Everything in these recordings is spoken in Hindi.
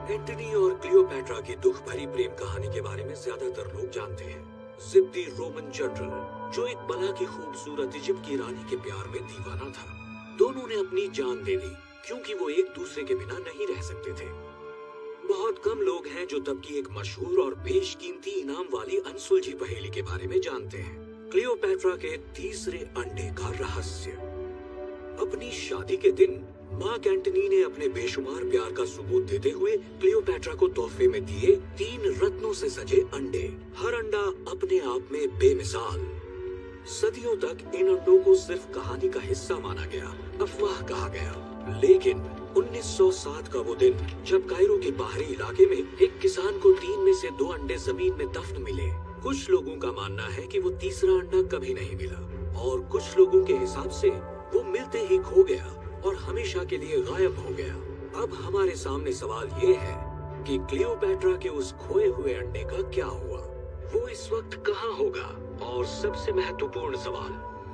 एंटनी और क्लियोपैट्रा की दुख भरी प्रेम कहानी के बारे में ज्यादातर लोग जानते हैं। जिद्दी रोमन जनरल जो एक बला की खूबसूरत इजिप्ट की रानी के प्यार में दीवाना था। दोनों ने अपनी जान दे दी क्योंकि वो एक दूसरे के बिना नहीं रह सकते थे। बहुत कम लोग हैं जो तब की एक मशहूर और बेशकीमती इनाम वाली अनसुलझी पहेली के बारे में जानते हैं, क्लियोपैट्रा के तीसरे अंडे का रहस्य। अपनी शादी के दिन मार्क एंटनी ने अपने बेशुमार प्यार का सबूत देते हुए क्लियोपैट्रा को तोहफे में दिए 3 रत्नों से सजे अंडे। हर अंडा अपने आप में बेमिसाल। सदियों तक इन अंडों को सिर्फ कहानी का हिस्सा माना गया, अफवाह कहा गया। लेकिन 1907 का वो दिन जब कायरो के बाहरी इलाके में एक किसान को 3 में से 2 अंडे जमीन में दफन मिले। कुछ लोगों का मानना है कि वो तीसरा अंडा कभी नहीं मिला और कुछ लोगों के हिसाब से वो मिलते ही खो गया और हमेशा के लिए गायब हो गया। अब हमारे सामने सवाल ये है कि क्लियोपैट्रा के उस खोए हुए अंडे का क्या हुआ? वो इस वक्त कहाँ होगा? और सबसे महत्वपूर्ण सवाल,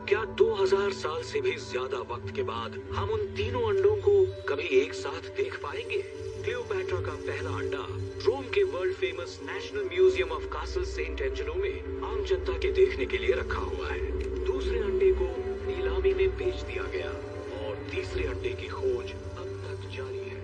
क्या 2000 साल से भी ज्यादा वक्त के बाद हम उन तीनों अंडों को कभी एक साथ देख पाएंगे? क्लियोपैट्रा का पहला अंडा रोम के world famous national museum of Castel Sant Angelo में आम जनता के देखने के लिए रखा हुआ है। दूसरे अंडे को नीलामी में बेच दिया गया और तीसरे अंडे की खोज अब तक जारी है।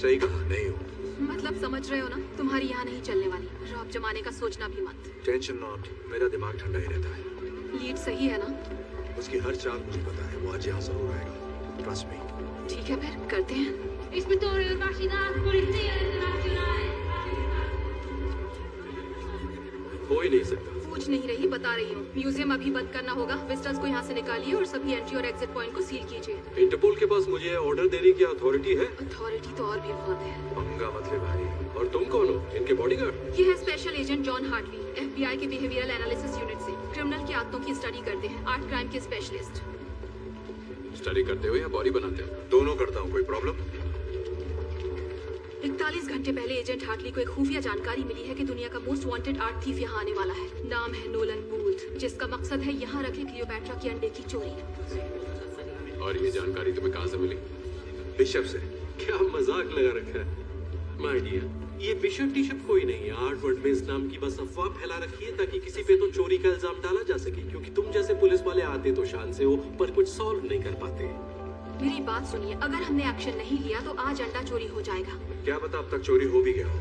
सही कहा, नहीं हूँ। मतलब समझ रहे हो ना, तुम्हारी यहाँ नहीं चलने वाली। रॉब जमाने का सोचना भी मत। टेंशन नॉट, मेरा दिमाग ठंडा ही रहता है। लीड सही है ना? उसकी हर चाल मुझे पता है, वो आज यहाँ जरूर आएगा। Trust me. ठीक है फिर करते हैं। Ispettore Urbacinat, Polizia Internazionale. हो ही नहीं सकता। पूछ नहीं रही, बता रही हूँ। म्यूजियम अभी बंद करना होगा। विजिटर्स को यहाँ से निकालिए और सभी एंट्री और एग्जिट पॉइंट को सील कीजिए। इंटरपोल के पास मुझे ऑर्डर देने की अथॉरिटी है? अथॉरिटी तो और भी बहुत है। पंगा मत ले भाई। और तुम कौन हो? इनके बॉडीगार्ड? ये है special agent John Hartley, FBI के बिहेवियरल एनालिसिस यूनिट से। क्रिमिनल की आदतों की स्टडी करते हैं, आर्ट क्राइम के स्पेशलिस्ट। स्टडी करते हो या बॉडी बनाते हो? दोनों करता हूँ। कोई प्रॉब्लम? 41 घंटे पहले एजेंट हार्टली को एक खुफिया जानकारी मिली है कि दुनिया का मोस्ट वांटेड आर्ट थीफ यहाँ आने वाला है। नाम है नोलन बूथ, जिसका मकसद है यहाँ रखे क्लियोपैट्रा की अंडे की चोरी। और ये जानकारी तुम्हें कहाँ से मिली? बिशप से। क्या मजाक लगा रखा है माय डियर, ये बिशप टिशप कोई नहीं है। आर्ट वर्ड में इस नाम की बस अफवाह फैला रखी है ताकि किसी पे तो चोरी का इल्जाम डाला जा सके, क्योंकि तुम जैसे पुलिस वाले आते तो शान से हो पर कुछ सॉल्व नहीं कर पाते। मेरी बात सुनिए, अगर हमने एक्शन नहीं लिया तो आज अंडा चोरी हो जाएगा। क्या पता अब तक चोरी हो भी गया हो।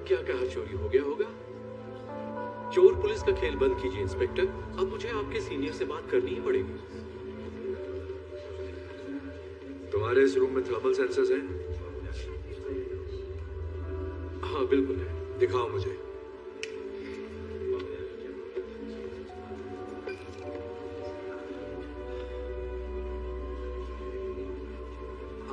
क्या कहा चोरी हो गया होगा? चोर पुलिस का खेल बंद कीजिए इंस्पेक्टर। अब मुझे आपके सीनियर से बात करनी ही पड़ेगी। तुम्हारे इस रूम में थर्मल सेंसर्स हैं? हाँ बिल्कुल है। दिखाओ मुझे।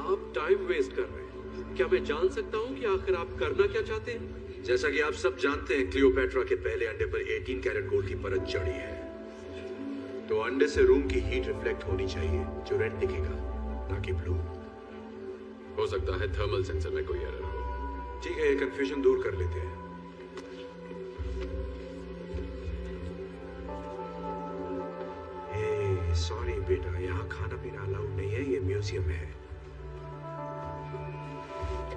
आप टाइम वेस्ट कर रहे हैं। क्या मैं जान सकता हूँ कि आखिर आप करना क्या चाहते हैं? जैसा कि आप सब जानते हैं, क्लियोपेट्रा के पहले अंडे पर 18 कैरेट गोल्ड की परत चढ़ी है। तो अंडे से रूम की हीट रिफ्लेक्ट होनी चाहिए, जो रेड दिखेगा, ना कि ब्लू। हो सकता है थर्मल सेंसर में कोई एरर हो। ठीक है, ये कंफ्यूजन दूर कर लेते हैं। सॉरी बेटा, यहाँ खाना पीना अलाउड नहीं है, ये म्यूजियम है।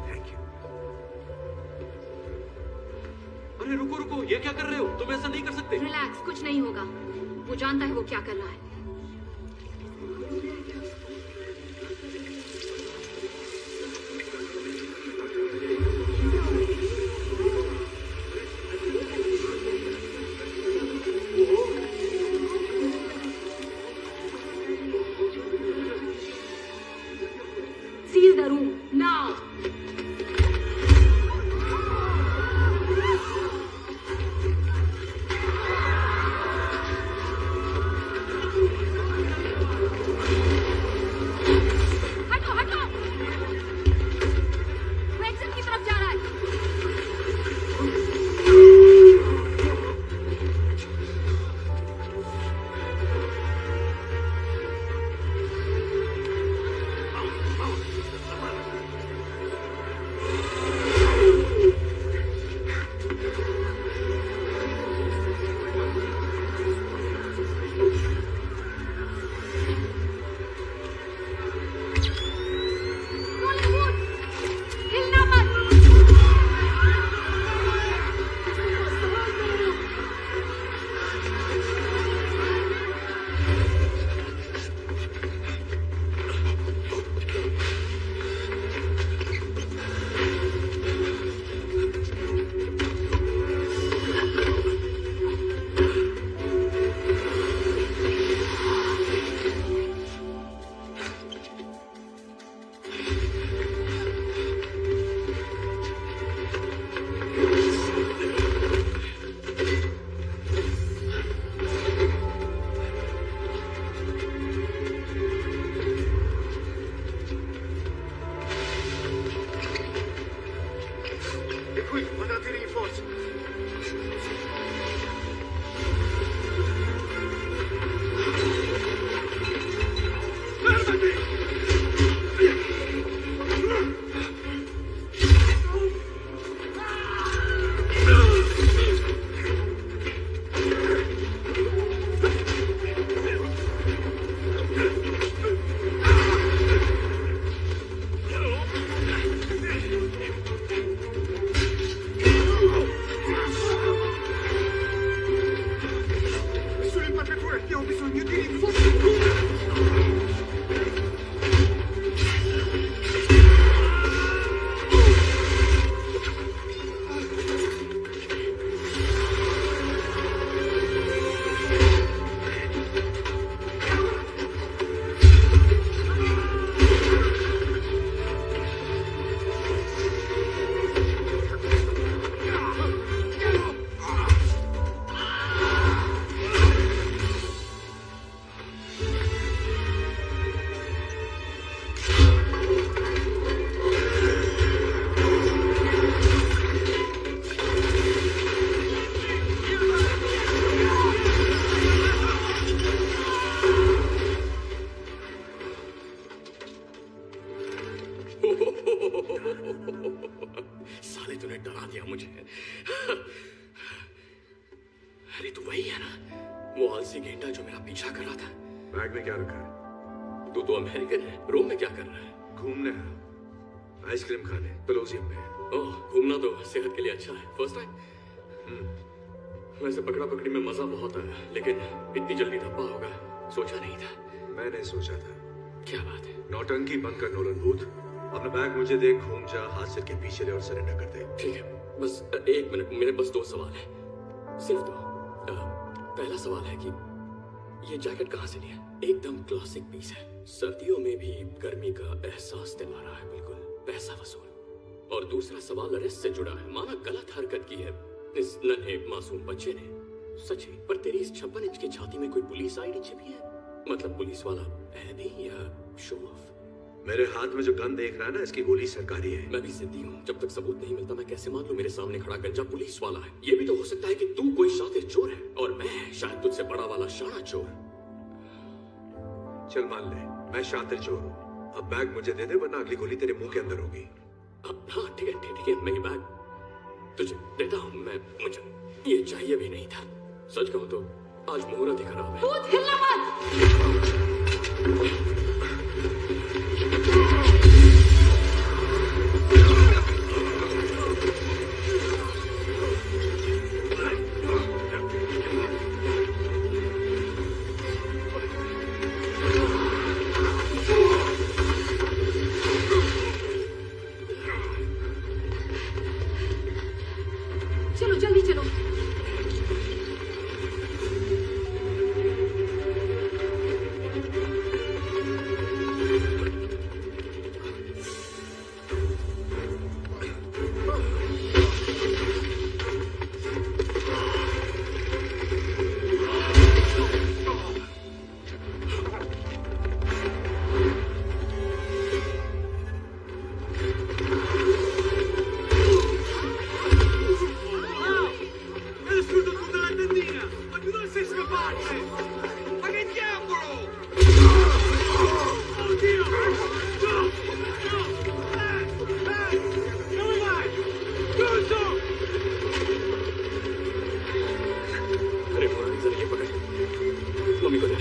Thank you. अरे रुको रुको, ये क्या कर रहे हो? तुम ऐसा नहीं कर सकते। रिलैक्स, कुछ नहीं होगा। वो जानता है वो क्या कर रहा है। Seal the room now. हटो हटो। वो एग्जिट की तरफ जा रहा है। Bollywood, हिलना मत। Qui, mandate rinforzi. Fermati! Sulle impaccature, abbiamo bisogno di rinforzi. साले तूने डरा दिया मुझे। अरे तू वही है ना, वो आलसी गेंडा जो मेरा पीछा कर रहा था। बैग में क्या रखा है? तू तो अमेरिकन है, रोम में क्या कर रहा है? घूमने है, आइसक्रीम खाने, कोलोसियम में। ओह, घूमना तो सेहत के लिए अच्छा है। First time? वैसे पकड़ा पकड़ी में मजा बहुत आया, लेकिन इतनी जल्दी धब्बा होगा सोचा नहीं था। मैंने सोचा था। क्या बात है? नौटंकी बंद कर नोलन बूथ। अपना बैग मुझे दे, घूम जा, हाथ सिर के पीछे ले और सरेंडर कर दे। ठीक है। बस एक मिनट, मेरे बस 2 सवाल है, सिर्फ 2। पहला सवाल है कि ये जैकेट कहाँ से लिया? एकदम क्लासिक पीस है, सर्दियों में भी गर्मी का एहसास दिला रहा है, बिल्कुल पैसा वसूल। और दूसरा सवाल अरेस्ट से जुड़ा है। माना गलत हरकत की है इस नन्हे मासूम बच्चे ने, सच है, पर तेरी इस 56 इंच की छाती में कोई पुलिस आईडी छिपी है? मतलब पुलिस वाला है भी या शो ऑफ? मेरे हाथ में जो गन देख रहा है ना, इसकी गोली सरकारी है। मैं भी जिद्दी हूँ, जब तक सबूत नहीं मिलता मैं कैसे मान लूं मेरे सामने खड़ा गंजा पुलिस वाला है? ये भी तो हो सकता है कि तू कोई शातिर चोर है और मैं शायद तुझसे बड़ा वाला शाना चोर। चल मान ले मैं शातिर चोर हूँ। अब बैग मुझे दे दे, वरना अगली गोली तेरे मुंह के अंदर होगी। हाँ ठीक है ठीक है, मैं ये बैग तुझे देता हूँ। मुझे ये चाहिए भी नहीं था। सच कहूँ तो आज मुहूर्त ही खराब है। भूत, हिलना मत। चलो जल्दी चलो। अरे मुरारी जरा ये पकड़, मम्मी को दे।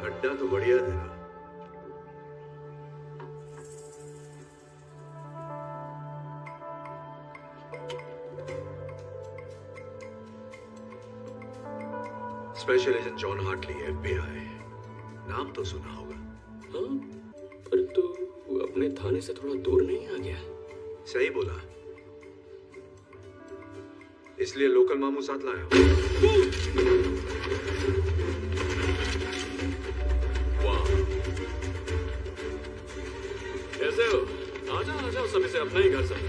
अड्डा तो बढ़िया तेरा। Special agent John Hartley, FBI। नाम तो सुना होगा। हाँ, पर तू अपने थाने से थोड़ा दूर नहीं आ गया? सही बोला, इसलिए लोकल मामू साथ लाया हूं। वाह, कैसे हो? आजा आजा, सभी से अपना ही घर समझ।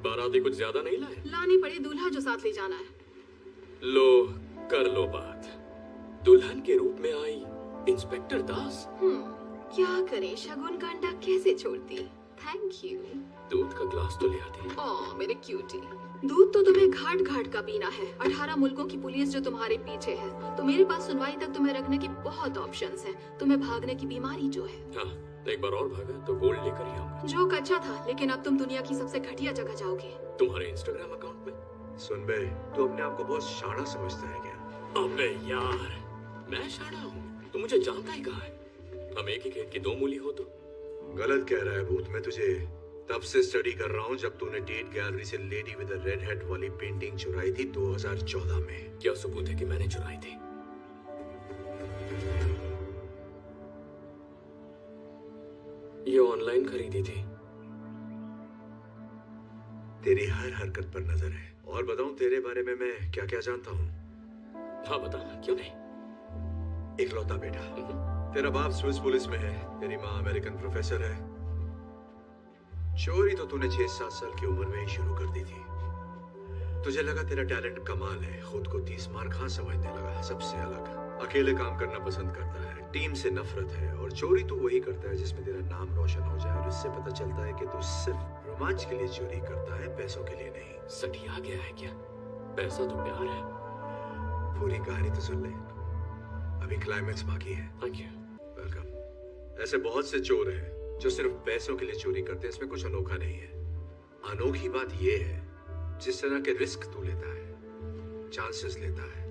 बाराती कुछ ज्यादा नहीं लाए? लानी पड़े दूल्हा जो साथ ले जाना है। लो कर लो बात। दुल्हन के रूप में आई इंस्पेक्टर दास। क्या करे, शगुन का अंडा कैसे छोड़ती। Thank you. दूध का ग्लास तो ले आती। ओह मेरे क्यूटी। दूध तो तुम्हें घाट घाट का पीना है। 18 मुल्कों की पुलिस जो तुम्हारे पीछे है, तो मेरे पास सुनवाई तक तुम्हें रखने की बहुत ऑप्शंस हैं। तुम्हें भागने की बीमारी जो है। हाँ, एक बार और भागा तो गोल्ड लेकर ही आऊंगा। जो अच्छा था, लेकिन अब तुम दुनिया की सबसे घटिया जगह जाओगे। तुम्हारे इंस्टाग्राम अकाउंट में? सुन बे, तू अपने आप को बहुत शाना समझता है क्या? अबे यार, मैं शाना हूँ, तू मुझे जानता ही कहाँ है। हम एक ही खेत की दो मूली हो तो। गलत कह रहा है भूत। मैं तुझे तब से स्टडी कर रहा हूँ जब तूने टेट गैलरी से लेडी विद रेड हेड वाली पेंटिंग चुराई थी 2014 में। क्या सबूत है कि मैंने चुराई थी? ये ऑनलाइन खरीदी थी। तेरी हर हरकत पर नजर है। और बताऊं तेरे बारे में मैं क्या क्या जानता हूँ? हाँ बताना, क्यों नहीं। इकलौता बेटा। तेरा बाप स्विस पुलिस में है, तेरी माँ अमेरिकन प्रोफेसर है। चोरी तो तूने 6-7 साल की उम्र में ही शुरू कर दी थी। तुझे लगा तेरा टैलेंट कमाल है, खुद को 30 मार खां समझने लगा। सबसे अलग, अकेले काम करना पसंद करता है, टीम से नफरत है, और चोरी तू वही करता है जिसमें तेरा नाम रोशन हो जाए। और इससे पता चलता है कि तू सिर्फ रोमांच के लिए चोरी करता है, पैसों के लिए नहीं। सटिया गया है क्या? पैसा तो प्यार है। पूरी कहानी तो सुन ले, अभी क्लाइमेक्स बाकी है। Thank you. वेलकम। ऐसे बहुत से चोर हैं जो सिर्फ पैसों के लिए चोरी करते हैं। इसमें कुछ अनोखा नहीं है। अनोखी बात यह है जिस तरह के रिस्क तू लेता है, चांसेस लेता है।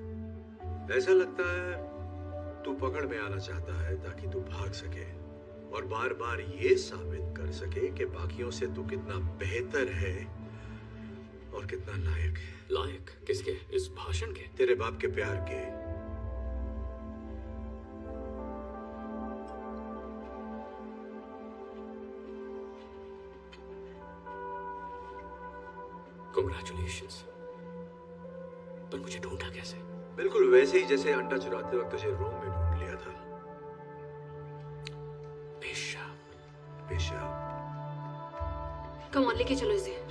ऐसा लगता है तू पकड़ में आना चाहता है ताकि तू भाग सके और बार बार ये साबित कर सके कि बाकियों से तू कितना बेहतर है और कितना लायक है। लायक किसके? इस भाषण के? तेरे बाप के प्यार के। Congratulations। पर मुझे ढूंढा कैसे? बिल्कुल वैसे ही जैसे अंडा चुराते वक्त तुझे रूम में ढूंढ लिया था। पेशाब। पेशाब। कम ऑन, लेके चलो इसे।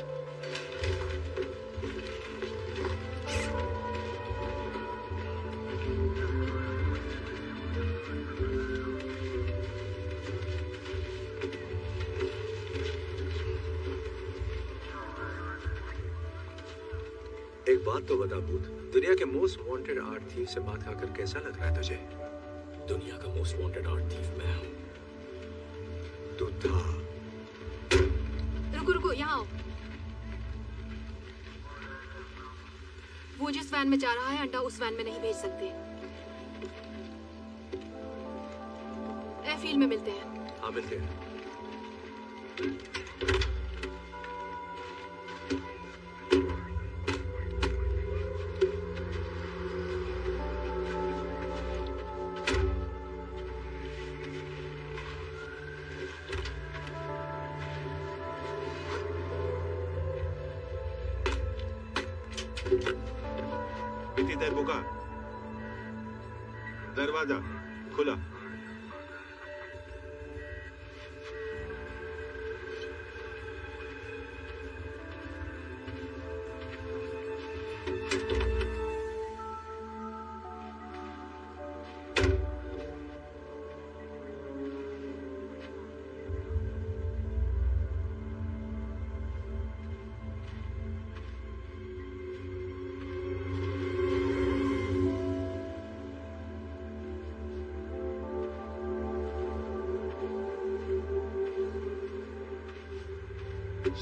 एक बात तो बता भूत, दुनिया के मोस्ट वांटेड आर्ट थीव से बात कर कैसा लग रहा है तुझे? दुनिया का मोस्ट वांटेड आर्ट थीफ मैं हूं। तू था। रुको रुको, यहाँ आओ। वो जिस वैन में जा रहा है, अंडा उस वैन में नहीं भेज सकते। एयरफील्ड में मिलते हैं। हाँ मिलते हैं। बुका, दरवाजा खुला।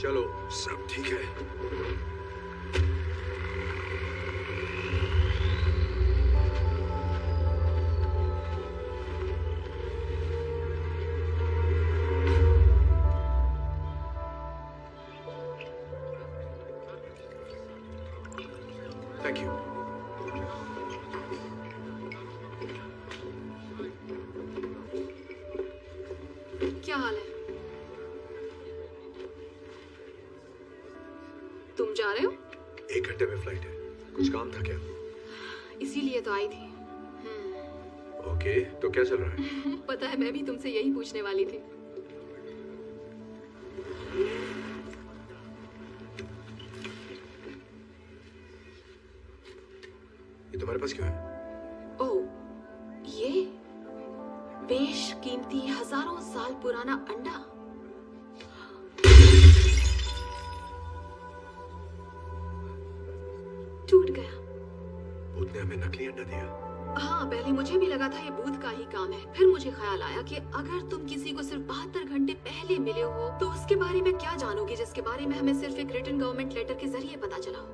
चलो, सब ठीक है। Thank you. क्या हाल है? तुम जा रहे हो? 1 घंटे में फ्लाइट है। कुछ काम था क्या? इसीलिए तो आई थी। ओके, तो क्या चल रहा है? पता है, मैं भी तुमसे यही पूछने वाली थी। ये तुम्हारे पास क्यों है? ओह, ये बेशकीमती हजारों साल पुराना अंडा। टूट गया। भूत ने हमें नकली अंडा दिया। हाँ, पहले मुझे भी लगा था ये भूत का ही काम है। फिर मुझे ख्याल आया कि अगर तुम किसी को सिर्फ 72 घंटे पहले मिले हो तो उसके बारे में क्या जानोगे जिसके बारे में हमें सिर्फ एक रिटन गवर्नमेंट लेटर के जरिए पता चला हो।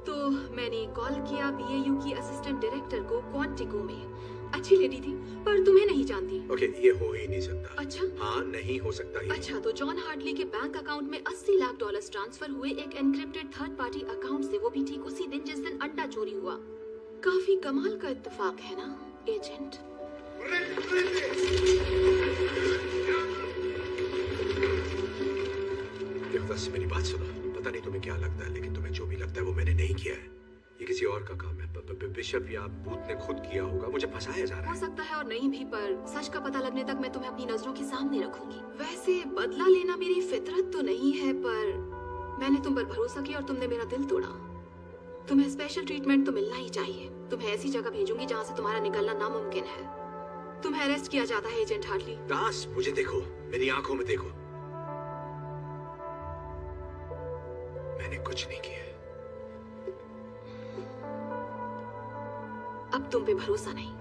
तो मैंने कॉल किया BAU की असिस्टेंट डायरेक्टर को क्वांटिको में। अच्छी लेडी थी पर तुम्हें नहीं जानती। ओके, ये हो ही नहीं सकता। अच्छा, हाँ, नहीं हो सकता ही। अच्छा, तो जॉन हार्टली के बैंक अकाउंट में $80 लाख ट्रांसफर हुए एक एनक्रिप्टेड थर्ड पार्टी अकाउंट से, वो भी ठीक उसी दिन जिस दिन अंडा चोरी हुआ। काफी कमाल का इत्तेफाक है ना एजेंट? देवदास, मेरी बात सुनो। पता नहीं तुम्हें क्या लगता है, लेकिन तुम्हें जो भी लगता है वो मैंने नहीं किया है। ये किसी और का काम है। बिशप या भूत ने खुद किया होगा। मुझे फंसाया जा रहा हो है। सकता है और नहीं भी, पर सच का पता लगने तक मैं तुम्हें अपनी नजरों के सामने रखूंगी। वैसे बदला लेना मेरी फितरत तो नहीं है, पर मैंने तुम पर भरोसा किया और तुमने मेरा दिल तोड़ा। तुम्हें स्पेशल ट्रीटमेंट तो मिलना ही चाहिए। तुम्हें ऐसी जगह भेजूंगी जहाँ से तुम्हारा निकलना नामुमकिन है। तुम्हें अरेस्ट किया जाता है एजेंट हार्टली। दास, मुझे देखो, मेरी आंखों में देखो। मैंने कुछ नहीं किया। अब तुम पे भरोसा नहीं।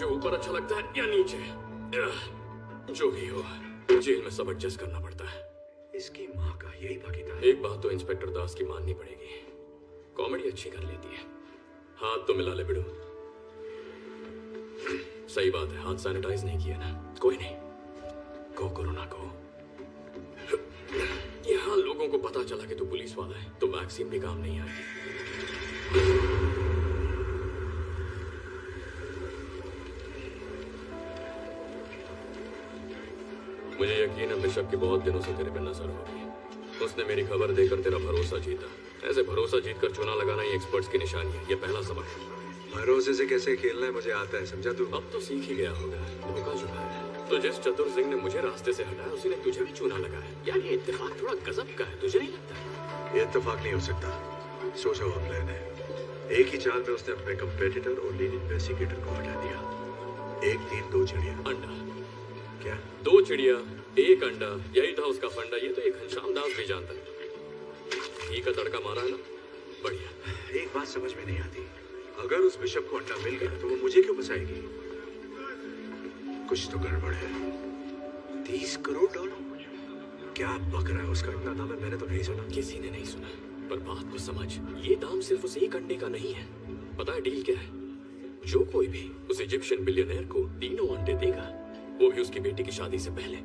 ऊपर अच्छा लगता है या नीचे? जो भी हो, जेल में सब एडजस्ट करना पड़ता है। इसकी माँ का यही भागीदार। एक बात तो इंस्पेक्टर दास की माननी पड़ेगी, कॉमेडी अच्छी कर लेती है। हाथ तो मिला ले बिडू। सही बात है, हाथ सैनिटाइज नहीं किया ना। कोई नहीं, गो कोरोना को। यहाँ लोगों को पता चला कि तू पुलिस वाला है तो वैक्सीन भी काम नहीं आएगी। मुझे यकीन है बिशप की बहुत दिनों से तेरे पे नजर होगी। उसने मेरी खबर देकर तेरा भरोसा जीता। ऐसे भरोसा जीतकर चुना लगाना ही एक्सपर्ट्स की निशानी है। ये पहला सबक है। भरोसे से कैसे खेलना है मुझे आता है, समझा तू? अब तो सीख ही गया होगा। धोखा चुका है तो जिस चतुर सिंह ने मुझे रास्ते से हटाया उसी ने तुझे भी चुना लगाया। यार ये इत्तेफाक थोड़ा गजब का है, तुझे नहीं लगता? ये इत्तेफाक नहीं हो सकता। सोचा हुआ प्लान है। एक ही चाल में उसने अपने कंपेटिटर और लीड इन्वेस्टिगेटर को हटा दिया। एक तीर दो चिड़िया। अंडा क्या? दो चिड़िया एक अंडा, यही था उसका फंडा। ये तो एक घनश्याम दास भी जानता है। घी का तड़का मारा है ना, बढ़िया। एक बात समझ में नहीं आती, अगर उस बिशप को अंडा मिल गया तो वो मुझे क्यों फंसाएगी? कुछ तो गड़बड़ है। 30 करोड़ डॉलर? क्या बक रहा है? उसका इतना दाम है, मैंने तो नहीं सुना। किसी ने नहीं सुना, पर बात को समझ। ये दाम सिर्फ उस एक अंडे का नहीं है। पता है डील क्या है? जो कोई भी उस इजिप्शियन बिलियनर को तीनों अंडे देगा, वो भी उसकी बेटी की शादी से पहले,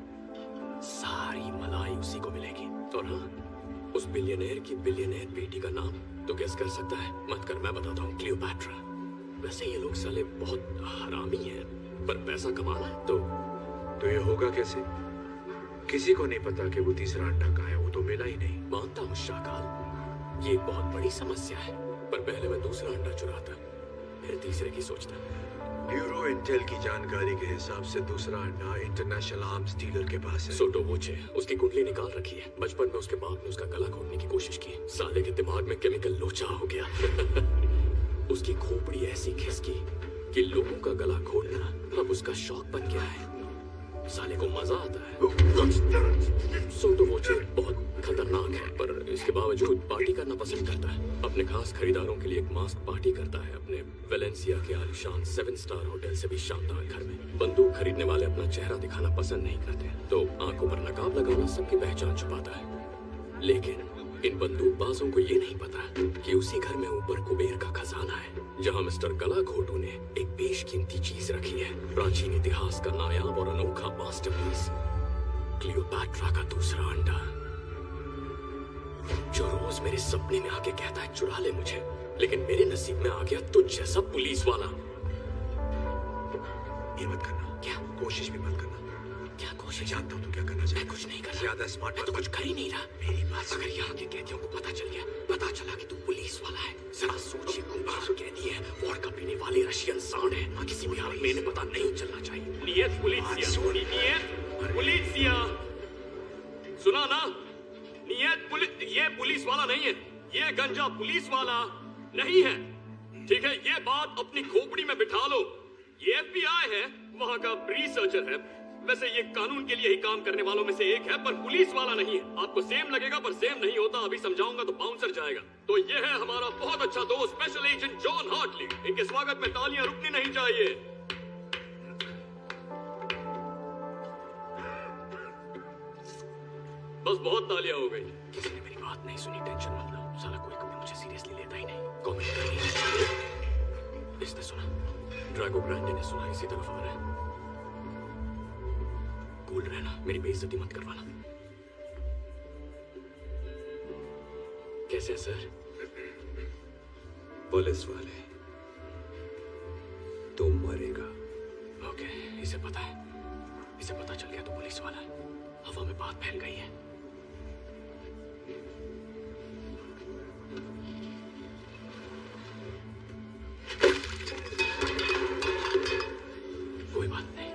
सारी मलाई उसी को मिलेगी। और हाँ, उस बिलियनर की बिलियनर बेटी का नाम तो गेस कर सकता है? मत कर, मैं बताता हूँ। क्लियोपैट्रा। वैसे ये लोग साले बहुत हरामी हैं, पर पैसा कमाना है तो ये होगा कैसे? किसी को नहीं पता कि वो तीसरा अंडा कहाँ है। वो तो मिला ही नहीं। मानता हूँ शाकाल, ये एक बहुत बड़ी समस्या है, पर पहले मैं दूसरा अंडा चुराता, फिर तीसरे की सोचता। ब्यूरो इंटेल की जानकारी के हिसाब से दूसरा अंडा इंटरनेशनल आर्म्स डीलर के पास है। सोटो वोचे उसकी कुंडली निकाल रखी है। बचपन में उसके बाप ने उसका गला घोटने की कोशिश की। साले के दिमाग में केमिकल लोचा हो गया। उसकी खोपड़ी ऐसी खिसकी कि लोगों का गला घोटना अब उसका शौक बन गया है। साले को मजा आता है। सोटो वोचे बहुत खतरनाक है, पर इसके बावजूद पार्टी करना पसंद करता है। अपने खास खरीदारों के लिए एक मास्क पार्टी करता है अपने वेलेंसिया के आलीशान 7 स्टार होटल से भी शानदार घर में। बंदूक खरीदने वाले अपना चेहरा दिखाना पसंद नहीं करते, तो आंखों पर नकाब लगाना सबकी पहचान छुपाता है। लेकिन इन बंदूकबाजों को ये नहीं पता कि उसी घर में ऊपर कुबेर का खजाना है। जहां मिस्टर गलाघोटू ने एक बेशकीमती चीज रखी है, प्राचीन इतिहास का नायाब और अनोखा मास्टरपीस, क्लियोपैट्रा का दूसरा अंडा, जो रोज मेरे सपने में आके कहता है चुरा ले मुझे, लेकिन मेरे नसीब में आ गया तुझ जैसा पुलिस वाला। ये मत करना। क्या? कोशिश भी मत करना। क्या कोशिश? जानता हूँ तू क्या करना चाहता है। मैं कुछ नहीं कर रहा। ज्यादा स्मार्ट मैं तो कुछ कर ही नहीं रहा। मेरी बात अगर यहाँ के कैदियों को पता चल गया, पता चला कि तू पुलिस वाला है, जरा सोच, ये गुबार कैदी है, वोडका पीने वाले रशियन सांड है, किसी भी हालत में इन्हें पता नहीं चलना चाहिए। नियत पुलिसिया, नियत पुलिसिया, सुना ना? नियत पुलिस, ये पुलिस वाला नहीं है, ये गंजा पुलिस वाला नहीं है, ठीक है? ये बात अपनी खोपड़ी में बिठा लो। ये FBI है, वहाँ का रिसर्चर है, वैसे ये कानून के लिए ही काम करने वालों में से एक है, पर पुलिस वाला नहीं है। आपको सेम लगेगा पर सेम नहीं होता, अभी समझाऊंगा तो बाउंसर जाएगा। तो ये है हमारा बहुत अच्छा दोस्त स्पेशल एजेंट जॉन हार्टली। इनके स्वागत में तालियां रुकनी नहीं चाहिए। बस बहुत तालियां हो गई। किसी ने मेरी बात नहीं सुनी, टेंशन मत लो, साला कोई कभी मुझे सीरियसली लेता ही नहीं। कमेंट करनी। इसने सुना, ड्रैगो ग्रैंडे ने सुना, इसी तरफ आ रहा है। कूल रहना, मेरी बेइज्जती मत करवाना। कैसे है सर? पुलिस वाले, तुम मरेगा। ओके, इसे पता है, इसे पता चल गया तो पुलिस वाला है। हवा में बात फैल गई है। कोई बात नहीं,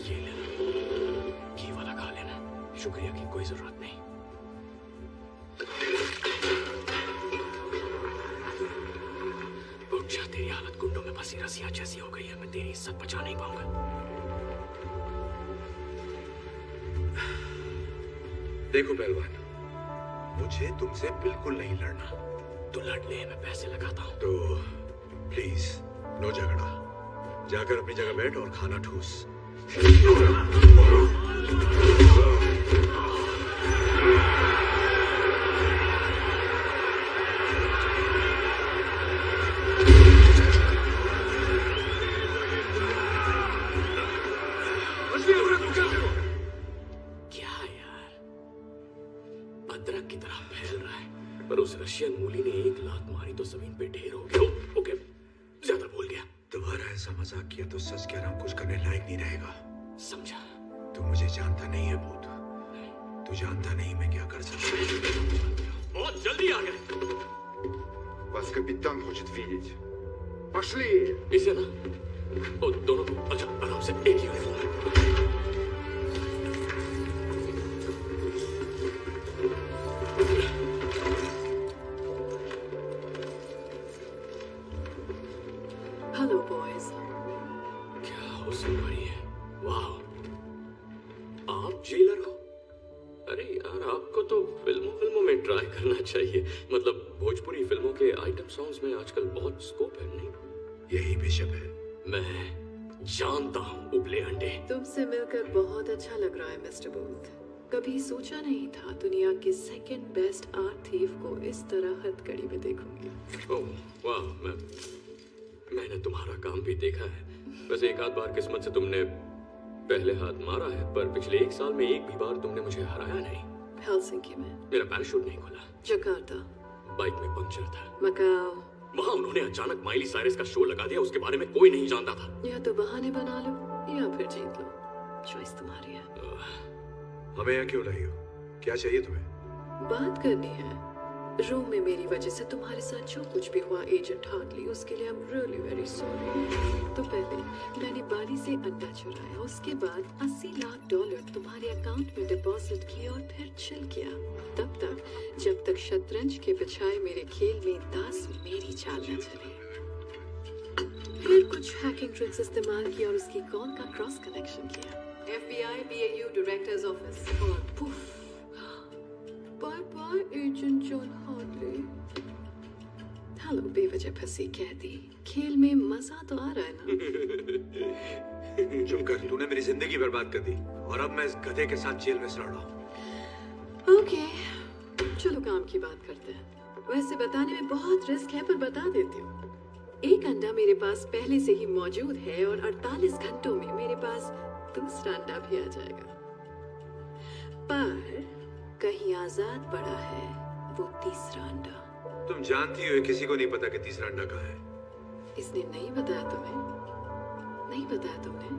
ये ले लो, घी वाला खा लेना, शुक्रिया की कोई जरूरत नहीं। उठ जा, तेरी हालत गुंडों में फंसी रसिया जैसी हो गई है, मैं तेरी इज्जत बचा नहीं पाऊंगा। देखो पहलवान, मुझे तुमसे बिल्कुल नहीं लड़ना। तो लड़ ले, मैं पैसे लगाता हूँ। तो प्लीज नो झगड़ा, जाकर अपनी जगह बैठ और खाना ठूस। क्या यार, अदरक की तरह फैल रहा है, पर उस रशियन मूली ने एक लात मारी तो जमीन पे ढेर हो गया। ओके, ज्यादा बोल गया। दोबारा ऐसा मजाक किया तो सच कह रहा हूं, कुछ करने लायक नहीं रहेगा। समझा? तू मुझे जानता नहीं है भूत, तू जानता नहीं मैं क्या कर सकता हूं। बहुत जल्दी आ गए। Вас капитан хочет видеть. Пошли! इसे ना, ओ, दोनों को अच्छा आराम से, एक यूनिफॉर्म। Hello boys. क्या हो सुनवाई है? वाह, आप जेलर हो? अरे यार, आपको तो फिल्मों में ट्राई करना चाहिए। मतलब भोजपुरी फिल्मों के आइटम सॉन्ग्स में आजकल बहुत स्कोप है, नहीं? यही बिशप है। मैं जानता हूँ उबले अंडे। तुमसे मिलकर बहुत अच्छा लग रहा है मिस्टर बूथ। कभी सोचा नहीं था दुनिया के सेकंड बेस्ट आर्ट थीफ को इस तरह हथकड़ी में देखूंगी। ओह वाह, मैंने तुम्हारा काम भी देखा है। वैसे एक आध बार किस्मत से तुमने पहले हाथ मारा है, पर पिछले 1 साल में एक भी बार तुमने मुझे हराया नहीं। हेलसिंकी में, मेरा पैराशूट नहीं खुला, जकार्ता, बाइक में पंक्चर था, मकाओ। वहाँ उन्होंने अचानक माइली साइरस का शो लगा दिया, उसके बारे में कोई नहीं जानता था। या तो बहाने बना लो या फिर जीत लो, चॉइस तुम्हारी है। हमें यहाँ क्यों लाई हो? क्या चाहिए तुम्हें? बात करनी है। रूम में मेरी वजह से तुम्हारे साथ जो कुछ भी हुआ एजेंट हार्टली, उसके लिए I am really very sorry. तो पहले मैंने बाली से अंडा चुराया, उसके बाद $80 लाख तुम्हारे अकाउंट में डिपॉजिट किया और फिर चिल किया, तब तक जब तक शतरंज के बजाय मेरे खेल में दास मेरी चाल न चले। फिर कुछ हैकिंग ट्रिक्स इस्तेमाल किया और उसकी कॉल का क्रॉस कनेक्शन किया। FBI BAU डायरेक्टर्स ऑफिस और पुफ, bye bye agent John Hartley. Hello बेवजह फंसी कैदी, खेल में मजा तो आ रहा है ना? चुप कर, तूने मेरी जिंदगी बर्बाद कर दी और अब मैं इस गधे के साथ जेल में सड़ रहा हूँ। ओके, चलो काम की बात करते हैं। वैसे बताने में बहुत रिस्क है, पर बता देती हूँ। एक अंडा मेरे पास पहले से ही मौजूद है और 48 घंटों में मेरे पास दूसरा अंडा भी आ जाएगा। पर कहीं आजाद पड़ा है वो तीसरा अंडा। तुम जानती हो किसी को नहीं पता कि तीसरा अंडा कहाँ है। इसने नहीं बताया तुम्हें? नहीं बताया तुमने?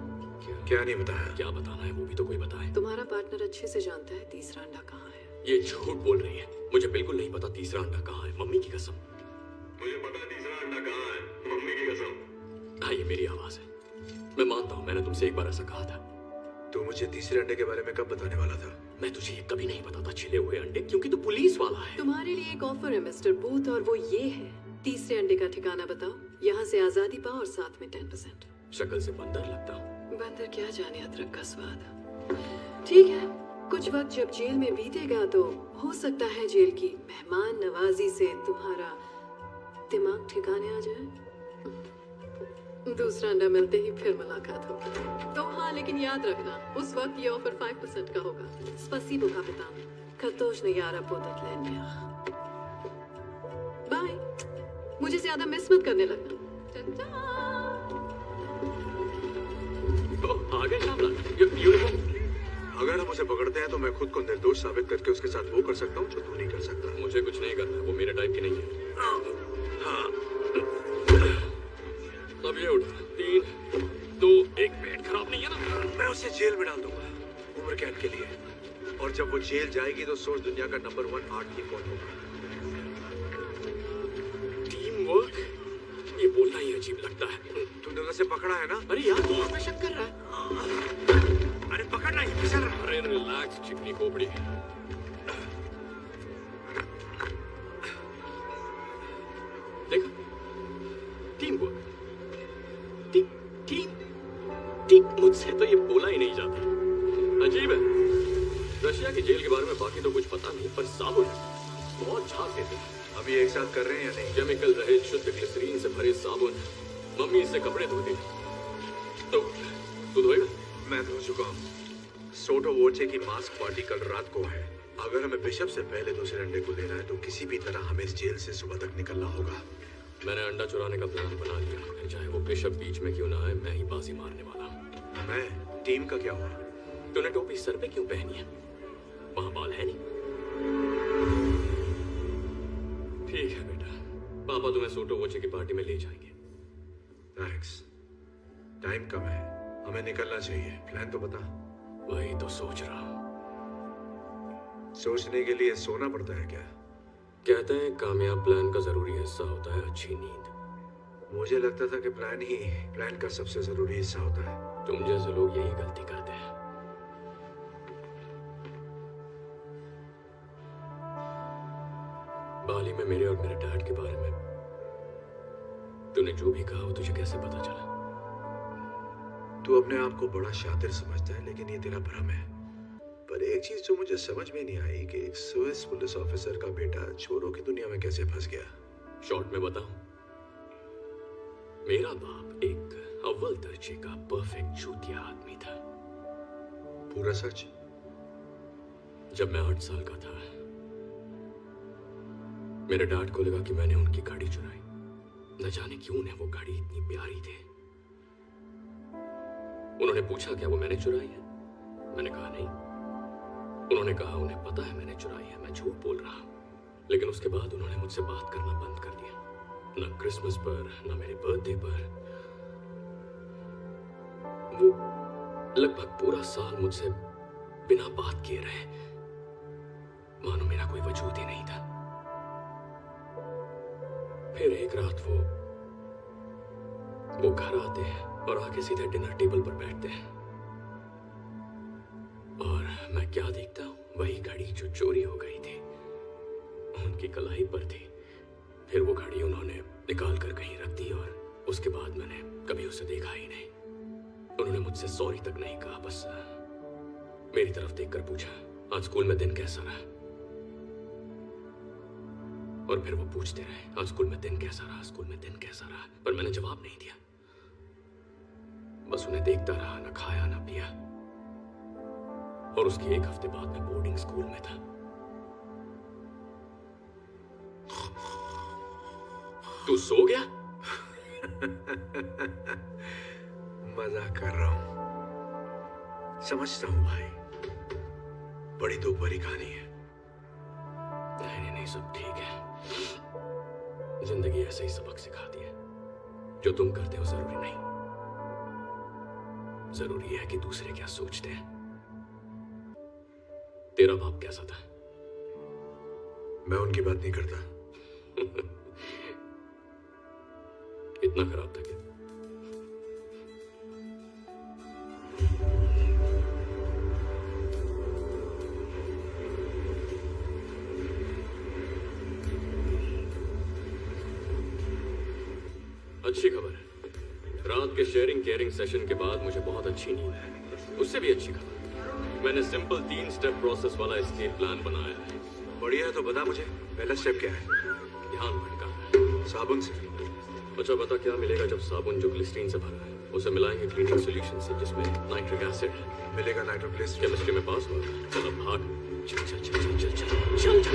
क्या नहीं बताया? क्या बताना है वो भी तो कोई बताए। तुम्हारा पार्टनर अच्छे से जानता है तीसरा अंडा कहाँ है। ये झूठ बोल रही है, मुझे बिल्कुल नहीं पता तीसरा अंडा कहाँ है, मम्मी की कसम। मुझे पता है तीसरा अंडा कहाँ है, मम्मी की कसम। हाँ, ये मेरी आवाज है। मैं मानता हूँ मैंने तुमसे एक बार ऐसा कहा था। तू मुझे तीसरे अंडे के बारे में कब बताने वाला था? मैं तुझे ये कभी नहीं बताता छिले हुए अंडे, क्योंकि तू पुलिस वाला है। तुम्हारे लिए एक ऑफर है मिस्टर बूथ, और वो ये है, तीसरे अंडे का ठिकाना बताओ, यहाँ से आजादी पाओ और साथ में 10%। शक्ल से बंदर लगता हूँ। बंदर क्या जाने अदरक का स्वाद। ठीक है, कुछ वक्त जब जेल में बीतेगा तो हो सकता है जेल की मेहमान नवाजी से तुम्हारा दिमाग ठिकाने आ जाए। दूसरा अंडा मिलते ही फिर मुलाकात होगी। तो हाँ, लेकिन याद रखना उस वक्त ये ऑफर 5% का होगा। स्पसीबो कापितान, खतोश ने यारा पोतत लेनिया। बाय, मुझे ज्यादा मिस मत करने लगना। आगे यूनिफॉर्म। अगर हम उसे पकड़ते हैं तो मैं खुद को निर्दोष साबित करके उसके साथ वो कर सकता हूँ जो तू नहीं कर सकता। मुझे कुछ नहीं करना, वो मेरे टाइप की नहीं है। हाँ। अब ये उठ 3, 2, 1। पेट खराब नहीं है ना? मैं उसे जेल में डाल दूंगा उम्र कैद के लिए, और जब वो जेल जाएगी तो सोच दुनिया का नंबर 1 आर्ट की कौन होगा। टीम वर्क, ये बोलना ही अजीब लगता है। तूने उसे पकड़ा है ना? अरे यार, तू मुझ पे शक कर रहा है। अरे पकड़ना ही, फिसल रहा। अरे रिलैक्स चिकनी खोपड़ी। देखा, टीम वर्क, टीम मुझसे तो ये बोला ही नहीं जाता। अजीब है। रशिया की जेल के बारे में बाकी तो कुछ पता नहीं, पर साबुन बहुत झाग देते हैं। अभी एक साथ कर रहे हैं या नहीं? केमिकल रहित शुद्ध ग्लिसरीन से भरे साबुन। मम्मी इससे कपड़े धोती। तो तू धोएगा? मैं धो चुका हूँ। सोटो वोचे की मास्क पार्टी कल रात को है। अगर हमें बिशप से पहले दूसरे अंडे को लेना है तो किसी भी तरह हमें इस जेल से सुबह तक निकलना होगा। मैंने अंडा चुराने का प्लान बना लिया, फिर चाहे वो बिशप बीच में क्यों ना आए, मैं ही बाजी मारने वाला हूँ। मैं टीम का क्या हुआ? तूने टोपी सर पे क्यों पहनी है? वहां बाल है नहीं? ठीक है बेटा, पापा तुम्हें सोटो वोचे की पार्टी में ले जाएंगे। थैंक्स। टाइम कम है, हमें निकलना चाहिए। प्लान तो बता। वही तो सोच रहा हूँ। सोचने के लिए सोना पड़ता है क्या? कहते हैं कामयाब प्लान का जरूरी हिस्सा होता है अच्छी नींद। मुझे लगता था कि प्लान का सबसे जरूरी हिस्सा होता है। तुम जैसे लोग यही गलती करते हैं। बाली में मेरे और मेरे डैड के बारे में तूने जो भी कहा वो तुझे कैसे पता चला? तू अपने आप को बड़ा शातिर समझता है, लेकिन ये तेरा भ्रम है। पर एक चीज जो मुझे समझ में नहीं आई कि एक स्विस पुलिस ऑफिसर का बेटा चोरों की दुनिया में कैसे फंस गया। शॉर्ट में बताऊं, मेरा बाप एक अव्वल दर्जे का परफेक्ट चूतिया आदमी था। पूरा सच? जब मैं 8 साल का था, मेरे डैड को लगा कि मैंने उनकी गाड़ी चुराई। न जाने क्यों उन्हें वो गाड़ी इतनी प्यारी थी। उन्होंने पूछा क्या वो मैंने चुराई है? मैंने कहा नहीं। उन्होंने कहा उन्हें पता है मैंने चुराई है, मैं झूठ बोल रहा हूं। लेकिन उसके बाद उन्होंने मुझसे बात करना बंद कर दिया। न क्रिसमस पर, न मेरे बर्थडे पर। वो लगभग पूरा साल मुझसे बिना बात किए रहे, मानो मेरा कोई वजूद ही नहीं था। फिर एक रात वो घर आते हैं और आके सीधे डिनर टेबल पर बैठते हैं, और मैं क्या देखता हूँ, वही घड़ी जो चोरी हो गई थी उनकी कलाई पर थी। फिर वो घड़ी उन्होंने निकाल कर कहीं रख दी, और उसके बाद मैंने कभी उसे देखा ही नहीं। उन्होंने मुझसे सॉरी तक नहीं कहा, बस मेरी तरफ देखकर पूछा आज स्कूल में दिन कैसा रहा। और फिर वो पूछते रहे आज स्कूल में दिन कैसा रहा, स्कूल में दिन कैसा रहा, पर मैंने जवाब नहीं दिया। बस उन्हें देखता रहा, ना खाया ना पिया। और उसके 1 हफ्ते बाद मैं बोर्डिंग स्कूल में था। तू सो गया? मजाक कर रहा हूं। समझता हूं भाई, बड़ी दुख भरी कहानी है। नहीं, सब ठीक है। जिंदगी ऐसे ही सबक सिखाती है। जो तुम करते हो जरूरी नहीं, जरूरी है कि दूसरे क्या सोचते हैं। तेरा बाप कैसा था? मैं उनकी बात नहीं करता। इतना खराब था क्या? अच्छी खबर है। रात के शेयरिंग केयरिंग सेशन के बाद मुझे बहुत अच्छी नींद है। उससे भी अच्छी खबर, मैंने सिंपल 3 स्टेप प्रोसेस वाला एस्केप प्लान बनाया है। बढ़िया है, तो बता मुझे पहला स्टेप क्या है? ध्यान भटका साबुन से। अच्छा बता, क्या मिलेगा जब साबुन जो ग्लिसरीन से भरा है उसे मिलाएंगे क्लीनिंग सॉल्यूशन से जिसमें नाइट्रिक एसिड है? मिलेगा नाइट्रोग्लिसरीन। केमिस्ट्री में पास हुआ? चल अब भाग। चल चल चल चल चल चल चल चल।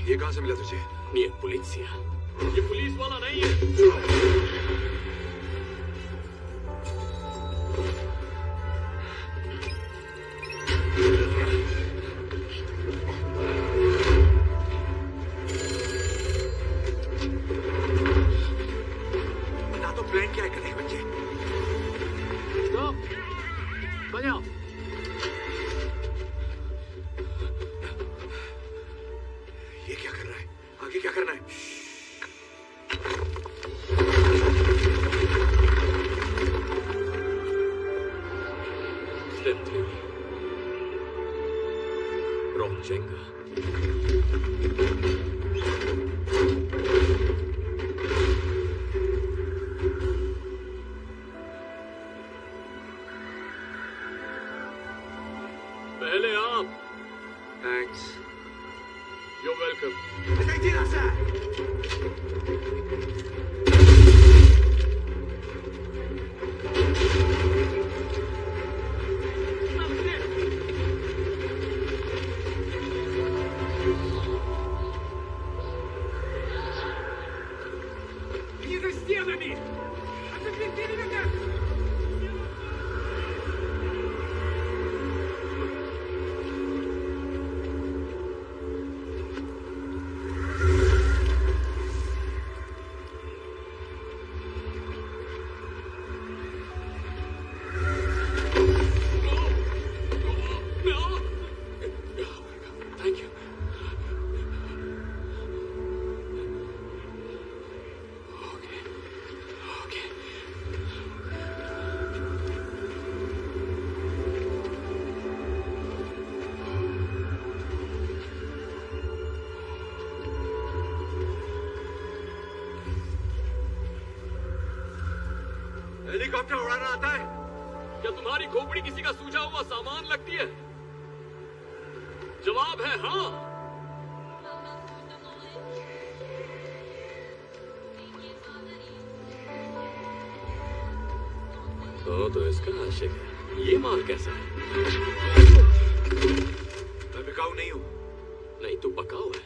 ये कहां से मिला तुझे? ये पुलिसिया, ये पुलिस वाला नहीं है। ना तो प्लान क्या करें बच्चे? स्टॉप, बजाओ। ये क्या कर रहा है? आगे क्या करना है? Step 3, rock Jenga. पहले आप। Thanks. You're welcome. Не за стенами! А за меня! Thank you. Okay. Helicopter उड़ाना आता है? क्या तुम्हारी खोपड़ी किसी का सूझा हुआ सामान लगती है? जवाब है हाँ। तो इसका आशिक है। ये माल कैसा है? मैं बिकाऊ नहीं हूं। नहीं, तू पकाऊ है।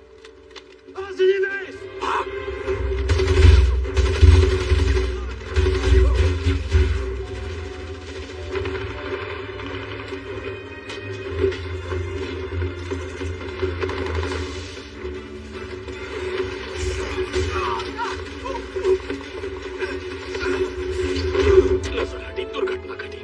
दुर्घटना घटी।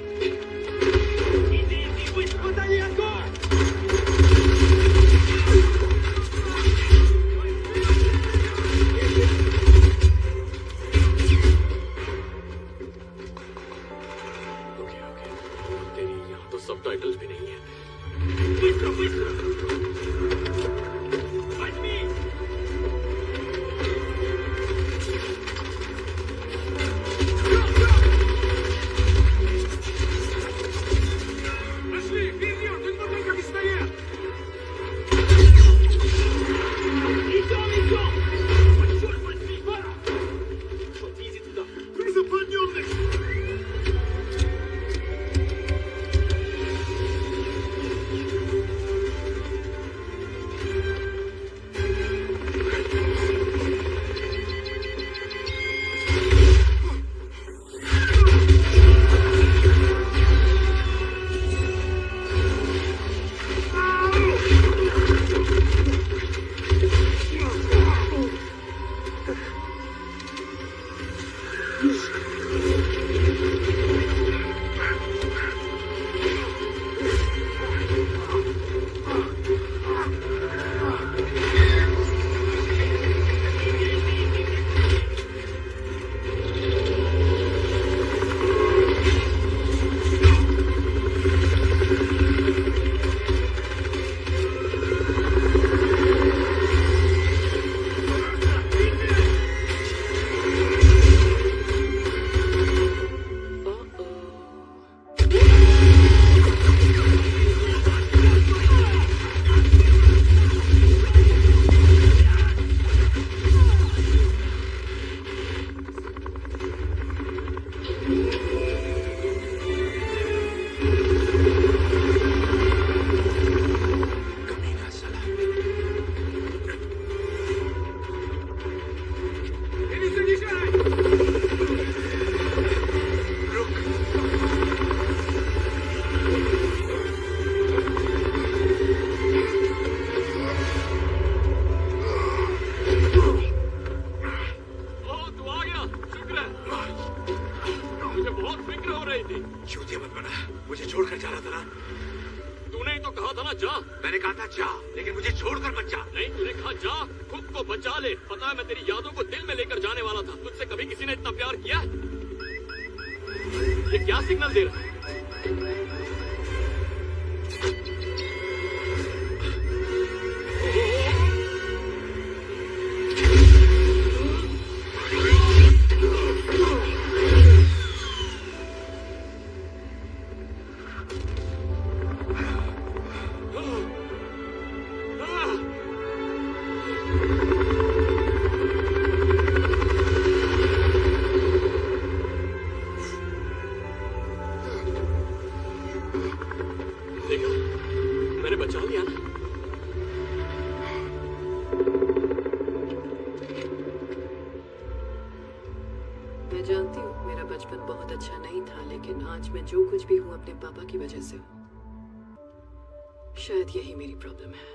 शायद यही मेरी प्रॉब्लम है।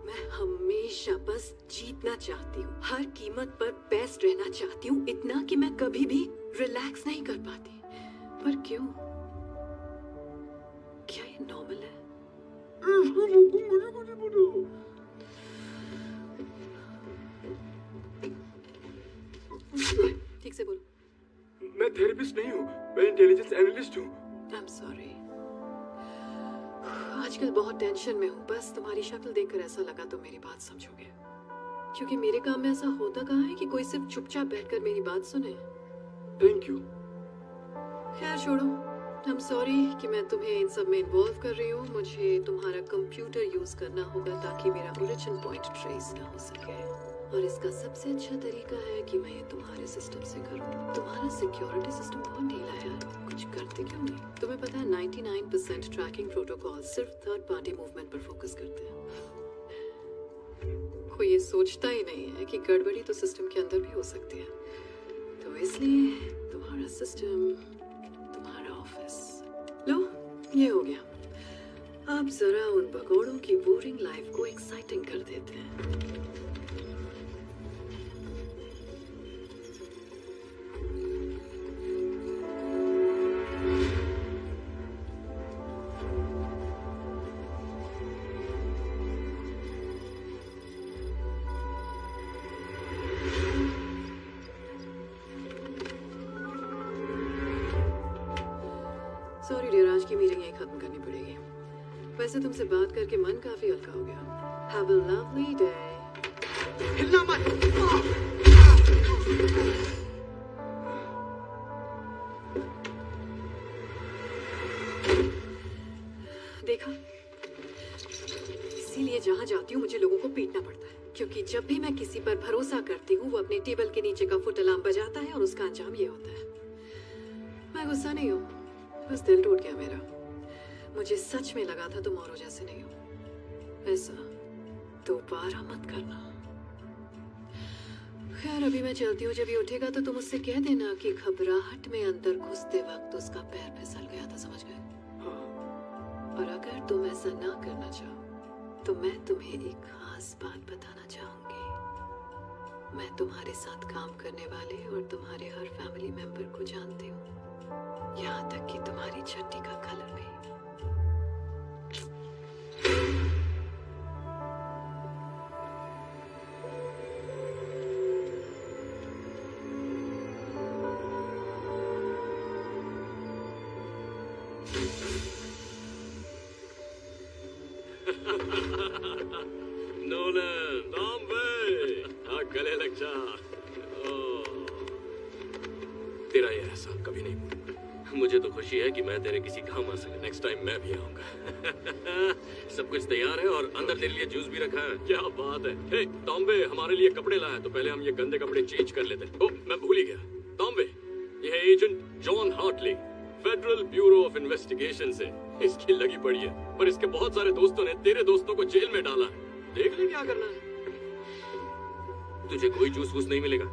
मैं हमेशा बस जीतना चाहती हूँ, हर कीमत पर बेस्ट रहना चाहती हूँ, इतना कि मैं कभी भी रिलैक्स नहीं कर पाती। पर क्यों? क्या ये नॉर्मल है? ठीक से बोलो। मैं थेरेपिस्ट नहीं हूँ, मैं इंटेलिजेंस एनालिस्ट हूँ। I'm sorry। आजकल बहुत टेंशन में हूँ, बस तुम्हारी शक्ल देखकर ऐसा लगा तो मेरी बात समझोगे, क्योंकि मेरे काम में ऐसा होता कहाँ है कि कोई सिर्फ चुपचाप बैठकर मेरी बात सुने। Thank you. खैर छोड़ो, I'm sorry कि मैं तुम्हें इन सब में इन्वॉल्व कर रही हूँ। मुझे तुम्हारा कंप्यूटर यूज करना होगा ताकि मेरा ओरिजिन पॉइंट ट्रेस ना हो सके, और इसका सबसे अच्छा तरीका है कि मैं ये तुम्हारे सिस्टम से करूँ। तुम्हारा सिक्योरिटी सिस्टम बहुत ढीला है यार, कुछ करते क्यों नहीं? तुम्हें पता है 99% ट्रैकिंग प्रोटोकॉल सिर्फ थर्ड पार्टी मूवमेंट पर फोकस करते हैं। कोई ये सोचता ही नहीं है कि गड़बड़ी तो सिस्टम के अंदर भी हो सकती है। तो इसलिए तुम्हारा सिस्टम, तुम्हारा ऑफिस, लो ये हो गया। अब जरा उन भगोड़ों की बोरिंग लाइफ को एक्साइटिंग कर देते हैं। सॉरी डियर, आज की मीटिंग यही खत्म करनी पड़ेगी। वैसे तुमसे बात करके मन काफी हल्का हो गया। Have a lovely day. हिलना मत। देखा, इसीलिए जहाँ जाती हूँ मुझे लोगों को पीटना पड़ता है, क्योंकि जब भी मैं किसी पर भरोसा करती हूँ वो अपने टेबल के नीचे का फुट अलार्म बजाता है और उसका अंजाम ये होता है। मैं गुस्सा नहीं हूँ, बस दिल टूट गया मेरा। मुझे सच में लगा था तुम औरों जैसे नहीं हो। ऐसा दोबारा मत करना। खैर अभी मैं चलती हूँ, जब ये उठेगा तो तुम उससे कह देना कि घबराहट में अंदर घुसते वक्त उसका पैर फिसल गया था, समझ गए? और अगर तुम ऐसा ना करना चाहो तो मैं तुम्हें एक खास बात बताना चाहूंगी। मैं तुम्हारे साथ काम करने वाले और तुम्हारे हर फैमिली मेंबर को जानती हूँ, यहाँ तक कि तुम्हारी छट्टी का कलर भी। नोलन, बॉम्बे, गले लग जा। तेरा ये एहसान कभी नहीं भूलूंगा। मुझे तो खुशी है कि मैं तेरे किसी काम आ सका। नेक्स्ट टाइम मैं भी आऊंगा। सब कुछ तैयार है और अंदर तेरे लिए जूस भी रखा है। क्या बात है। हे टॉम्बे, हमारे लिए कपड़े लाया, तो पहले हम ये गंदे कपड़े चेंज कर लेते। ओह, मैं भूल ही गया। टॉम्बे, ये है agent John Hartley, Federal Bureau of Investigation से। इसकी लगी पड़ी है, पर इसके बहुत सारे दोस्तों ने तेरे दोस्तों को जेल में डाला है। देख ले क्या करना है। तुझे कोई जूस वूस नहीं मिलेगा।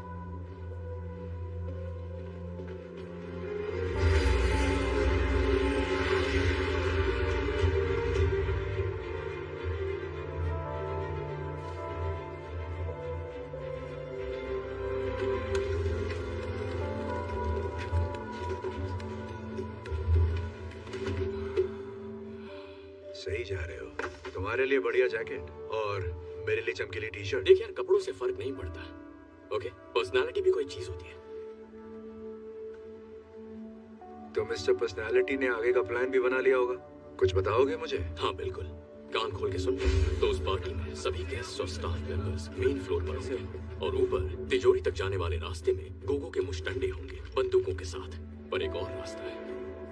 सही जा रहे हो। तुम्हारे लिए बढ़िया जैकेट और मेरे लिए चमकीली टी शर्ट। देख यार, कपड़ों से फर्क नहीं पड़ता। ओके, पर्सनालिटी भी कोई चीज होती है। तो मिस्टर पर्सनालिटी ने आगे का प्लान भी बना लिया होगा। कुछ बताओगे मुझे? हाँ बिल्कुल, कान खोल के सुन। तो उस पार्टी में सभी गेस्ट और स्टाफ मेंबर्स मेन फ्लोर पर होंगे और ऊपर तिजोरी तक जाने वाले रास्ते में गोगो के मुश्तंडे होंगे बंदूकों के साथ। पर एक और रास्ता है,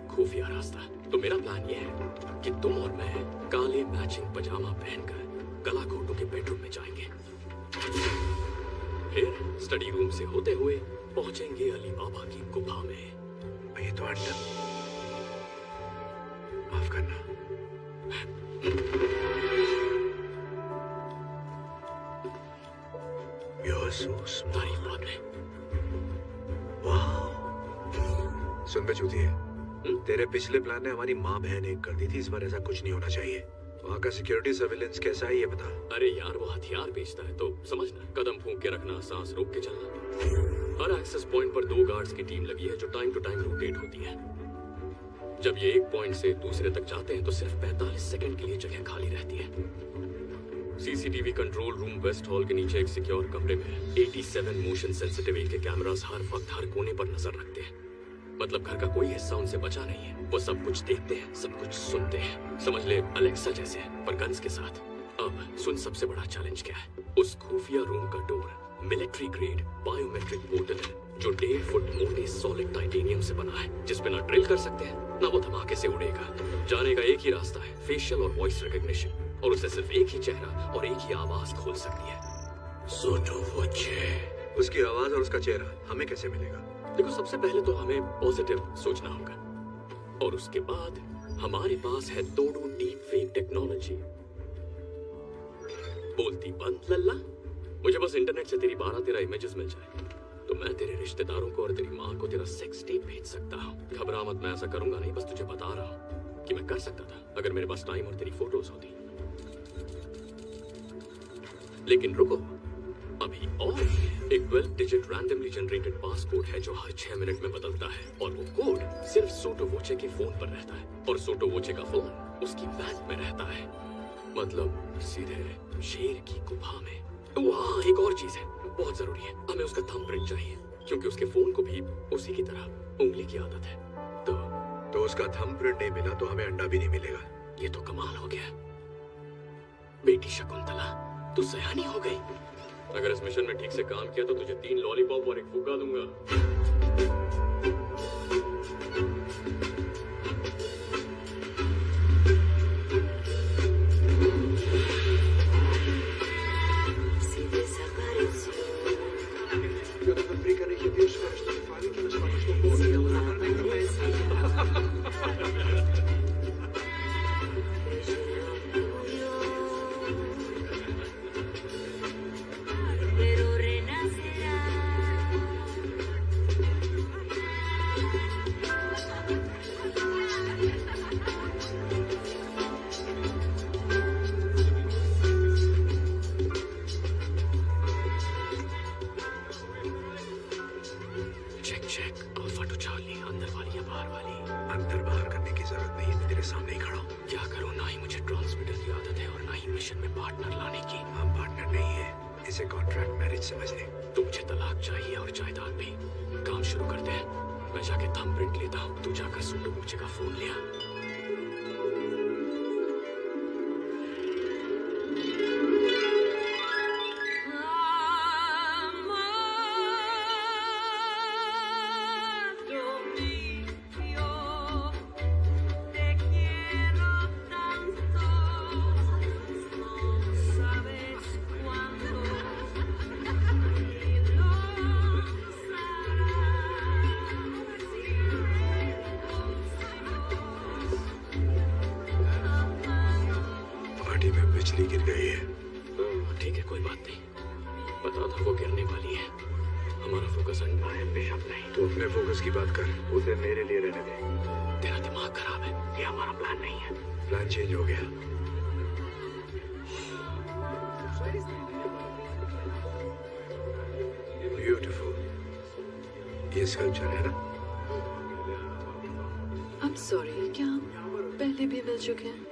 खुफिया रास्ता। तो मेरा प्लान ये है कि तुम और मैं काले मैचिंग पजामा पहनकर गला घोटों के बेडरूम में जाएंगे, फिर स्टडी रूम से होते हुए पहुंचेंगे अली बाबा की गुफा में। ये तो अंडा, माफ करना। You're so smart. तारीफ बात है। वाह, सुन बे चूतिए, तेरे पिछले प्लान ने हमारी माँ बहन एक कर दी थी। इस बार ऐसा कुछ नहीं होना चाहिए। वहाँ का सिक्योरिटी सर्विलेंस कैसा है ये बता। अरे यार, वो हथियार बेचता है, तो समझना, कदम फूंक के रखना, सांस रोक के चलना। हर एक्सेस पॉइंट पर 2 गार्ड्स की टीम लगी है जो टाइम टू टाइम रोटेट होती है। जब ये एक पॉइंट से दूसरे तक जाते हैं तो सिर्फ 45 सेकंड के लिए जगह खाली रहती है। CCTV control room West Hall के नीचे एक सिक्योर कमरे में 87 मोशन सेंसिटिव इनके कैमरास हर वक्त हर कोने पर नजर रखते हैं। मतलब घर का कोई हिस्सा उनसे बचा नहीं है। वो सब कुछ देखते हैं, सब कुछ सुनते हैं। समझ ले अलेक्सा जैसे, पर गन्स के साथ। अब सुन, सबसे बड़ा चैलेंज क्या है। उस खुफिया रूम का door military grade biometric portal है जो 1.5 फुट मोटे सॉलिड टाइटेनियम से बना है, जिसपे ना ड्रिल कर सकते हैं ना वो धमाके से उड़ेगा। जाने का एक ही रास्ता है, फेशियल और वॉइस रिकॉग्निशन, और उसे सिर्फ एक ही चेहरा और एक ही आवाज खोल सकती है। सोटो वोचे। उसकी आवाज और उसका चेहरा हमें कैसे मिलेगा? देखो, सबसे पहले तो हमें पॉजिटिव सोचना होगा, और उसके बाद हमारे पास है तोड़ो डीप फेक टेक्नोलॉजी। बोलती बंद लल्ला। मुझे बस इंटरनेट से तेरी 12-13 इमेजेस मिल जाए तो मैं तेरे रिश्तेदारों को और तेरी माँ को तेरा सेक्स टेप भेज सकता हूँ। घबरा मत, मैं ऐसा करूंगा नहीं, बस तुझे बता रहा हूँ कि मैं कर सकता था अगर मेरे पास टाइम और तेरी फोटोज होती। लेकिन रुको, अभी और एक 12 डिजिट रैंडमली जनरेटेड पासकोड है जो हर 6 मिनट में बदलता है, और वो कोड सिर्फ सोटो वोचे के फोन पर रहता है, और सोटो वोचे का फोन उसकी वैन में रहता है। मतलब सीधे शेर की गुफा में। वहाँ एक और चीज है, बहुत जरूरी है, हमें उसका थंबप्रिंट चाहिए, क्योंकि उसके फोन को भी उसी की तरह उंगली की आदत है। तो उसका थंबप्रिंट नहीं मिला तो हमें अंडा भी नहीं मिलेगा। ये तो कमाल हो गया। बेटी शकुंतला, तू सयानी हो गई। अगर इस मिशन में ठीक से काम किया तो तुझे 3 लॉलीपॉप और 1 फुग्गा दूंगा।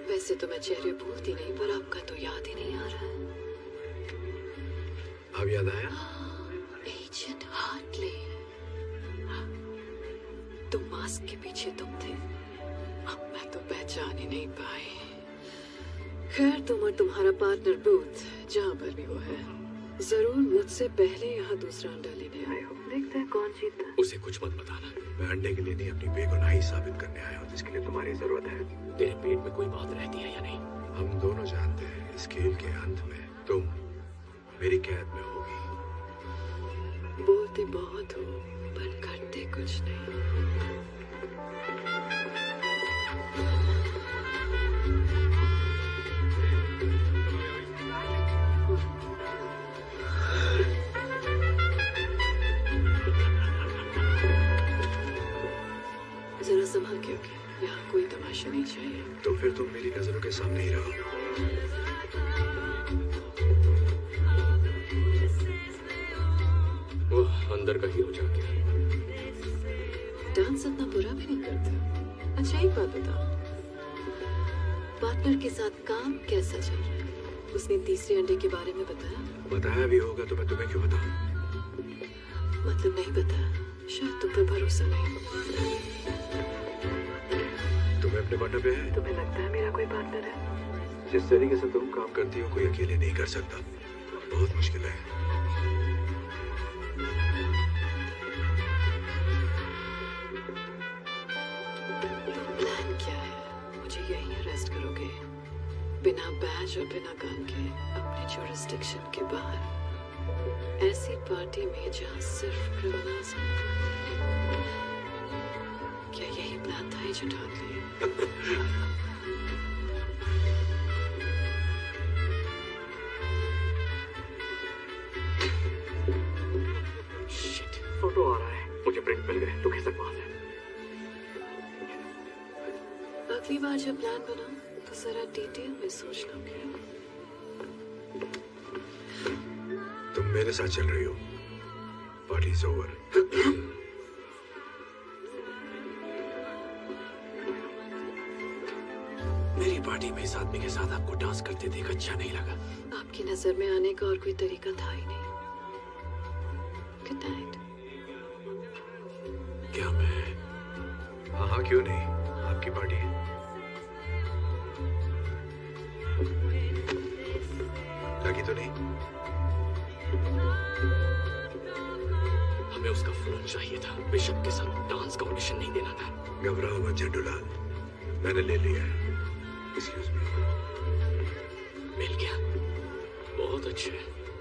वैसे तो मैं चेहरे भूलती नहीं, पर आपका तो याद ही नहीं आ रहा है। अब याद आया? एजेंट हार्टली, तुम मास्क के पीछे तुम थे। अब मैं तो पहचान ही नहीं पाई। खैर, तुम और तुम्हारा पार्टनर बूथ जहाँ पर भी वो है, जरूर मुझसे पहले यहाँ दूसरा अंडा लेने आए हो। देखते हैं कौन जीतता है। उसे कुछ मत बताना। मैं अंडे के लिए नहीं, अपनी बेगुनाही साबित करने आया हूँ, जिसके लिए तुम्हारी जरूरत है। तेरे पेट में कोई बात रहती है या नहीं? हम दोनों जानते हैं इस खेल के अंत में तुम मेरी कैद में होगी। बोलते बहुत हो पर करते कुछ नहीं। जरा संभल के होके, यहाँ कोई तमाशा नहीं चाहिए। तो फिर तुम मेरी नजरों के सामने ही रहो। वो अंदर का हीरो जा गया। डांस इतना बुरा भी नहीं करता। अच्छा, एक बात बताओ, पार्टनर के साथ काम कैसा चल रहा है? उसने तीसरे अंडे के बारे में बताया? बताया भी होगा तो मैं तुम्हें क्यों बताऊं? मतलब नहीं बताया, शायद तुम पे भरोसा नहीं। तुम्हें अपने पार्टनर पे है? तुम्हें लगता है मेरा कोई पार्टनर है? जिस तरीके से तुम काम करती हो कोई अकेले नहीं कर सकता। बहुत मुश्किल है। प्लान क्या है? मुझे यहीं अरेस्ट करोगे, बिना बैज और बिना गन के, अपने जुरिस्डिक्शन के बाहर, ऐसी पार्टी में जहाँ सिर्फ क्रिमिनल्स हैं। क्या यही प्लान था एजेंट हार्टली? शिट, फोटो आ रहा है। मुझे प्रिंट मिल गए। तू कैसे पास है? अगली बार जब प्लान बनाओ तो जरा डिटेल में सोच लोगे। तुम मेरे साथ चल रही हो। Party is over. मेरी पार्टी में इस आदमी के साथ आपको डांस करते देख अच्छा नहीं लगा। आपकी नजर में आने का और कोई तरीका था ही नहीं। Good night. क्या मैं? हाँ हाँ, क्यों नहीं, आपकी पार्टी है। लगी तो नहीं? हमें उसका फोन चाहिए था। बिशप के साथ डांस का ऑडिशन नहीं देना था। घबराओ मत झंडूलाल, मैंने ले लिया है। Excuse me. मिल गया, बहुत अच्छे।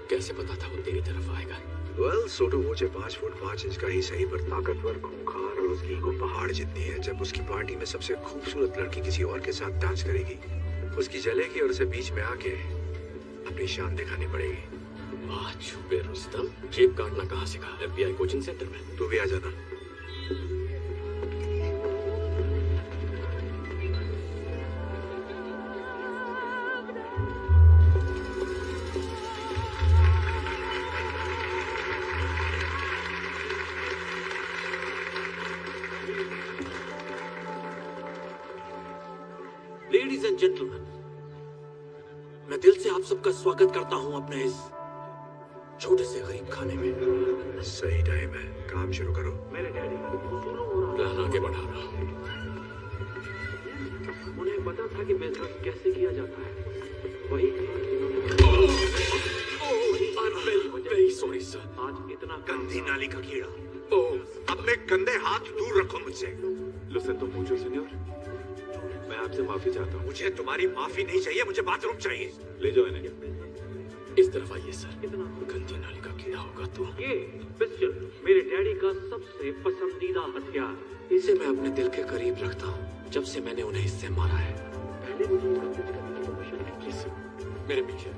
कैसे पता था वो तेरी तरफ आएगा? वेल, सोटो मुझे 5 फुट 5 इंच का ही सही, पर ताकतवर, खूंखार और उसकी ईगो पहाड़ जितनी है। जब उसकी पार्टी में सबसे खूबसूरत लड़की किसी और के साथ डांस करेगी, उसकी जलेगी और उसे बीच में आके अपनी शान दिखानी पड़ेगी। वाह छुपे रुस्तम, जेब काटना कहाँ सीखा? FBI कोचिंग सेंटर में। तू भी आ जाना। लेडीज एंड जेंटलमैन, मैं दिल से आप सबका स्वागत करता हूं अपने इस छोटे से गरीब खाने में। सही टाइम है, काम शुरू करो। मेरे डैडी प्लान आगे बढ़ा रहा। उन्हें पता था कि बिजनेस कैसे किया जाता है। वही वेरी सॉरी सर। आज इतना गंदी नाली का कीड़ा, ओह अपने गंदे हाथ दूर रखो मुझसे। Lo siento mucho, señor. मैं आपसे माफी चाहता हूँ। मुझे तुम्हारी माफी नहीं चाहिए, मुझे बाथरूम चाहिए। ले जाओ इन्हें। इस तरफ आइए सर। गंदी नाली का कीड़ा होगा तो। ये पिस्टल मेरे डैडी का सबसे पसंदीदा हथियार। इसे मैं अपने दिल के करीब रखता हूँ जब से मैंने उन्हें इससे मारा है। पहले मुझे इसका टच करने की परमिशन नहीं थी सर। मेरे पीछे।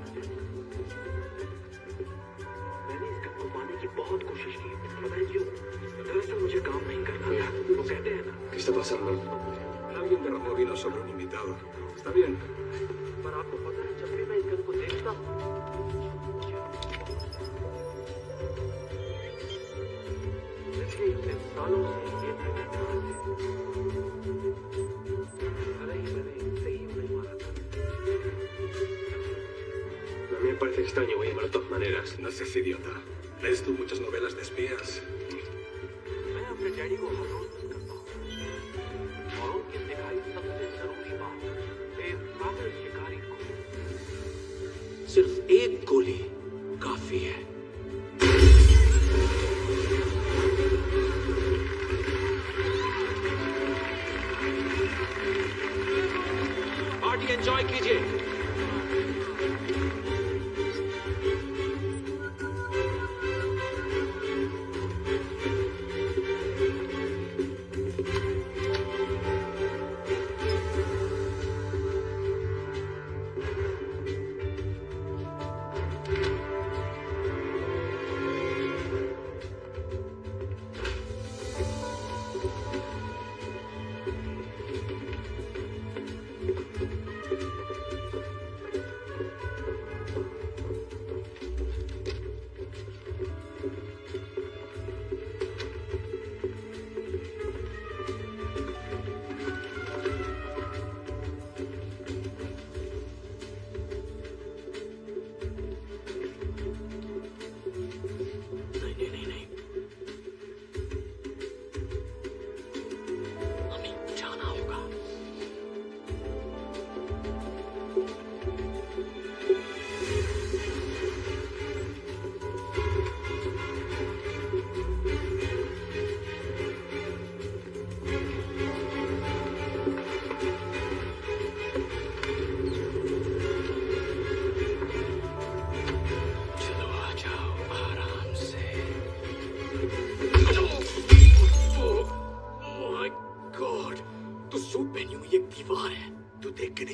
मैंने इस गन को पाने की बहुत कोशिश की। पता है क्यों? दरअसल मुझे काम नहीं करना था। वो कहते हैं ना, ¿Qué está pasando? Alguien derramó vino sobre un invitado. ¿Está bien? पर आपको पता है जब भी मैं इस गन को देखता हूँ, पिछले इतने सालों से ये अरे मैंने इससे ही उन्हें मारा था। A mí me parece extraño, William, de todas maneras. No seas idiota. ¿Lees tú muchas novelas de espías? मैं अपने डैडी को हर रोज मिस करता हूँ और उनकी सिखाई सबसे जरूरी बात, एक पागल शिकारी को सिर्फ एक गोली काफी है। पार्टी एंजॉय कीजिए।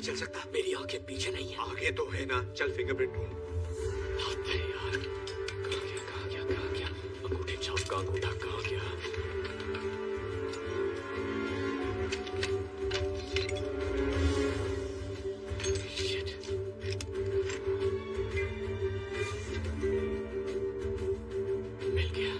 चल सकता। मेरी आंखें पीछे नहीं है। आगे तो है ना, चल फिंगरप्रिंट ढूंढ। यार कहाँ गया अंगूठे छाप का अंगूठा कहाँ गया? मिल गया।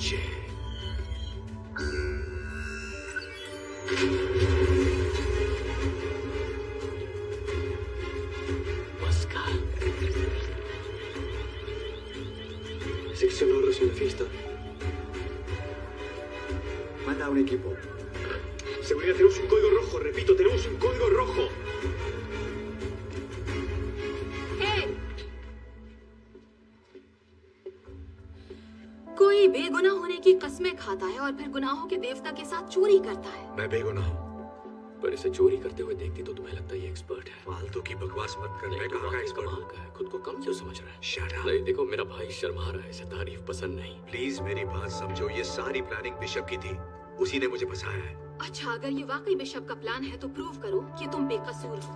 नीचे। Sección oro cenefista. Manda a un equipo. Seguridad, tenemos un código rojo. Repito, tenemos un código rojo. कोई बेगुनाह होने की कस्में खाता है और फिर गुनाहों के देवता के साथ चोरी करता है। मैं बेगुनाह हूँ। पर इसे चोरी करते हुए देखती तो तुम्हें लगता है ये एक्सपर्ट है। फालतू की बकवास मत कर। मैं कहाँ का एक्सपर्ट हूँ? का है, खुद को कम क्यों समझ रहा है? Shut up. नहीं देखो, मेरा भाई शर्मा रहा है, इसे तारीफ पसंद नहीं। प्लीज मेरी बात समझो, ये सारी प्लानिंग बिशप की थी, उसी ने मुझे फंसाया है। अच्छा, अगर ये वाकई बिशप का प्लान है तो प्रूव करो कि तुम बेकसूर हो।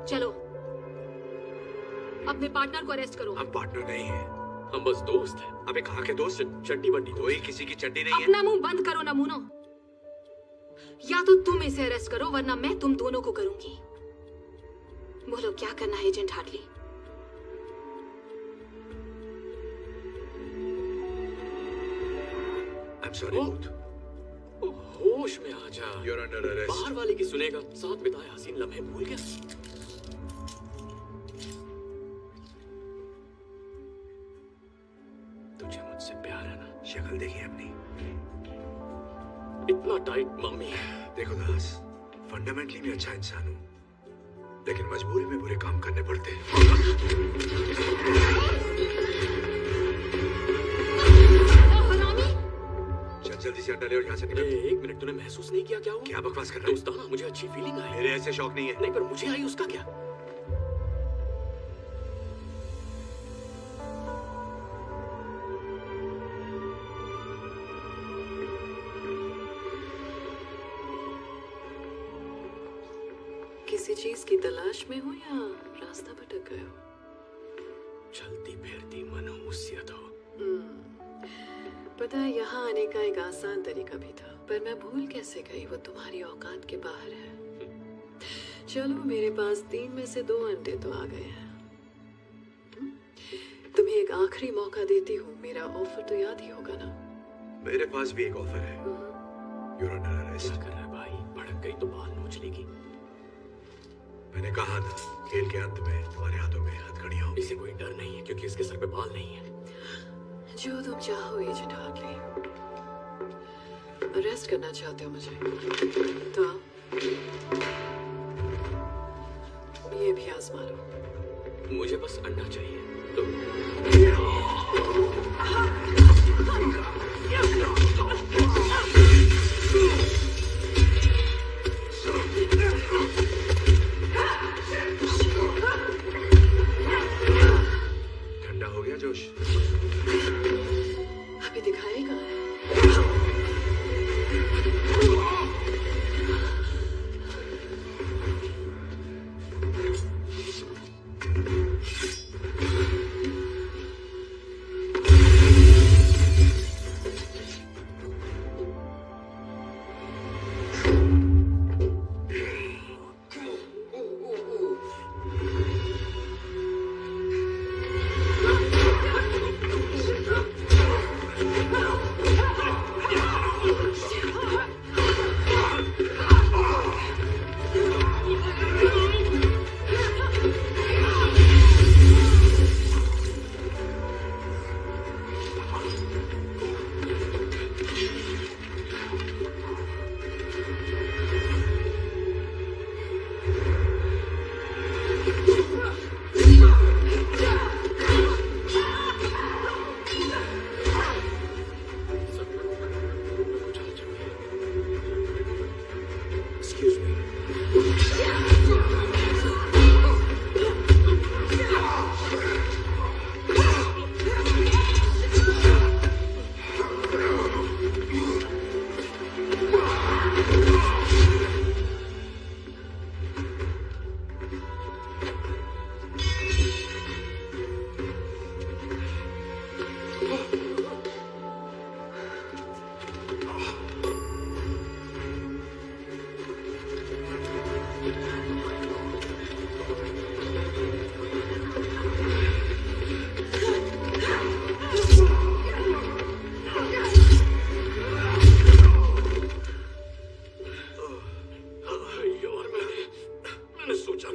चलो, अपने पार्टनर को अरेस्ट करो। हम पार्टनर नहीं हैं। हम बस दोस्त हैं। अबे कहाँ के दोस्त? चड्डी बड्डी कोई किसी की चड्डी नहीं है। अपना मुंह बंद करो नमूनो। या तो तुम इसे अरेस्ट करो वरना मैं तुम दोनों को करूंगी। बोलो क्या करना है agent Hartley? I'm sorry, Ruth. होश में आ जा। You're under arrest. बाहर वाले की सुनेगा। साथ बिताए हसीन लम्हे भूल गया। तुझे मुझसे प्यार है ना? शक्ल देखी अपनी। इतना टाइट मम्मी। देखो दास, फंडामेंटली मैं अच्छा इंसान हूँ, लेकिन मजबूरी में बुरे काम करने पड़ते हैं। चल जल्दी से अड्डा ले और यहाँ से निकल। एक मिनट, तूने महसूस नहीं किया क्या हुआ? क्या बकवास कर रहा है? दोस्ताना मुझे अच्छी फीलिंग आई। मेरे ऐसे शौक नहीं है। नहीं, पर मुझे आई, उसका क्या? किसी चीज की तलाश में हो या रास्ता भटक गए हो? चलती फिरती मनहूसियत हो। पता है, यहाँ आने का एक आसान तरीका भी था, पर मैं भूल कैसे गई, वो तुम्हारी औकात के बाहर है। चलो, मेरे पास 3 में से 2 अंडे तो आ गए हैं। तुम्हें एक आखिरी मौका देती हूँ, मेरा ऑफर तो याद ही होगा ना? मेरे पास भी एक ऑफर है। You're under arrest. क्या कर रहा है भाई? भड़क गई तो बाल नोच लेगी। मैंने कहा था, खेल के अंत में तुम्हारे हाथों में हथकड़ियां होंगी। इसे कोई डर नहीं है क्योंकि इसके सर पे बाल नहीं है। जो तुम चाहो एजेंट हार्टली। अरेस्ट करना चाहते हो मुझे तो ये भी आजमा लो। मुझे बस अंडा चाहिए तो। ठंडा हो गया जोश? अभी दिखाएगा।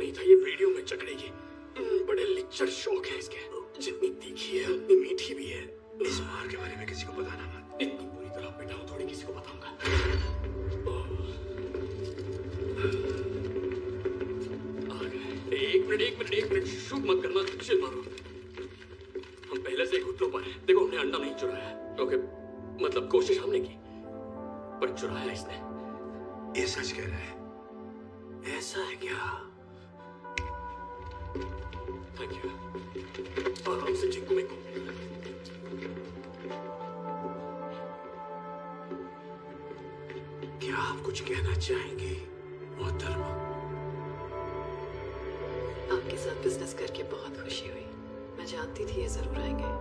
नहीं था ये वीडियो में जकड़ेगी। बड़े लिच्चर शौक है इसके, जितनी तीखी है उतनी मीठी भी है। इस मार के बारे में किसी को बताना मत। इतनी पूरी तरह पिटाऊं थोड़ी किसी को बताऊंगा। एक मिनट शूट मत करना, चिल मारो। हम पहले से घुटनों पर हैं। देखो हमने अंडा नहीं चुराया। ओके, मतलब कोशिश हमने की, पर चुराया इसने। ये सच कह रहा है? ऐसा है क्या? Thank you. आराम से चिंकू में को। क्या आप कुछ कहना चाहेंगे मोहतरमा? आपके साथ बिजनेस करके बहुत खुशी हुई। मैं जानती थी ये जरूर आएंगे।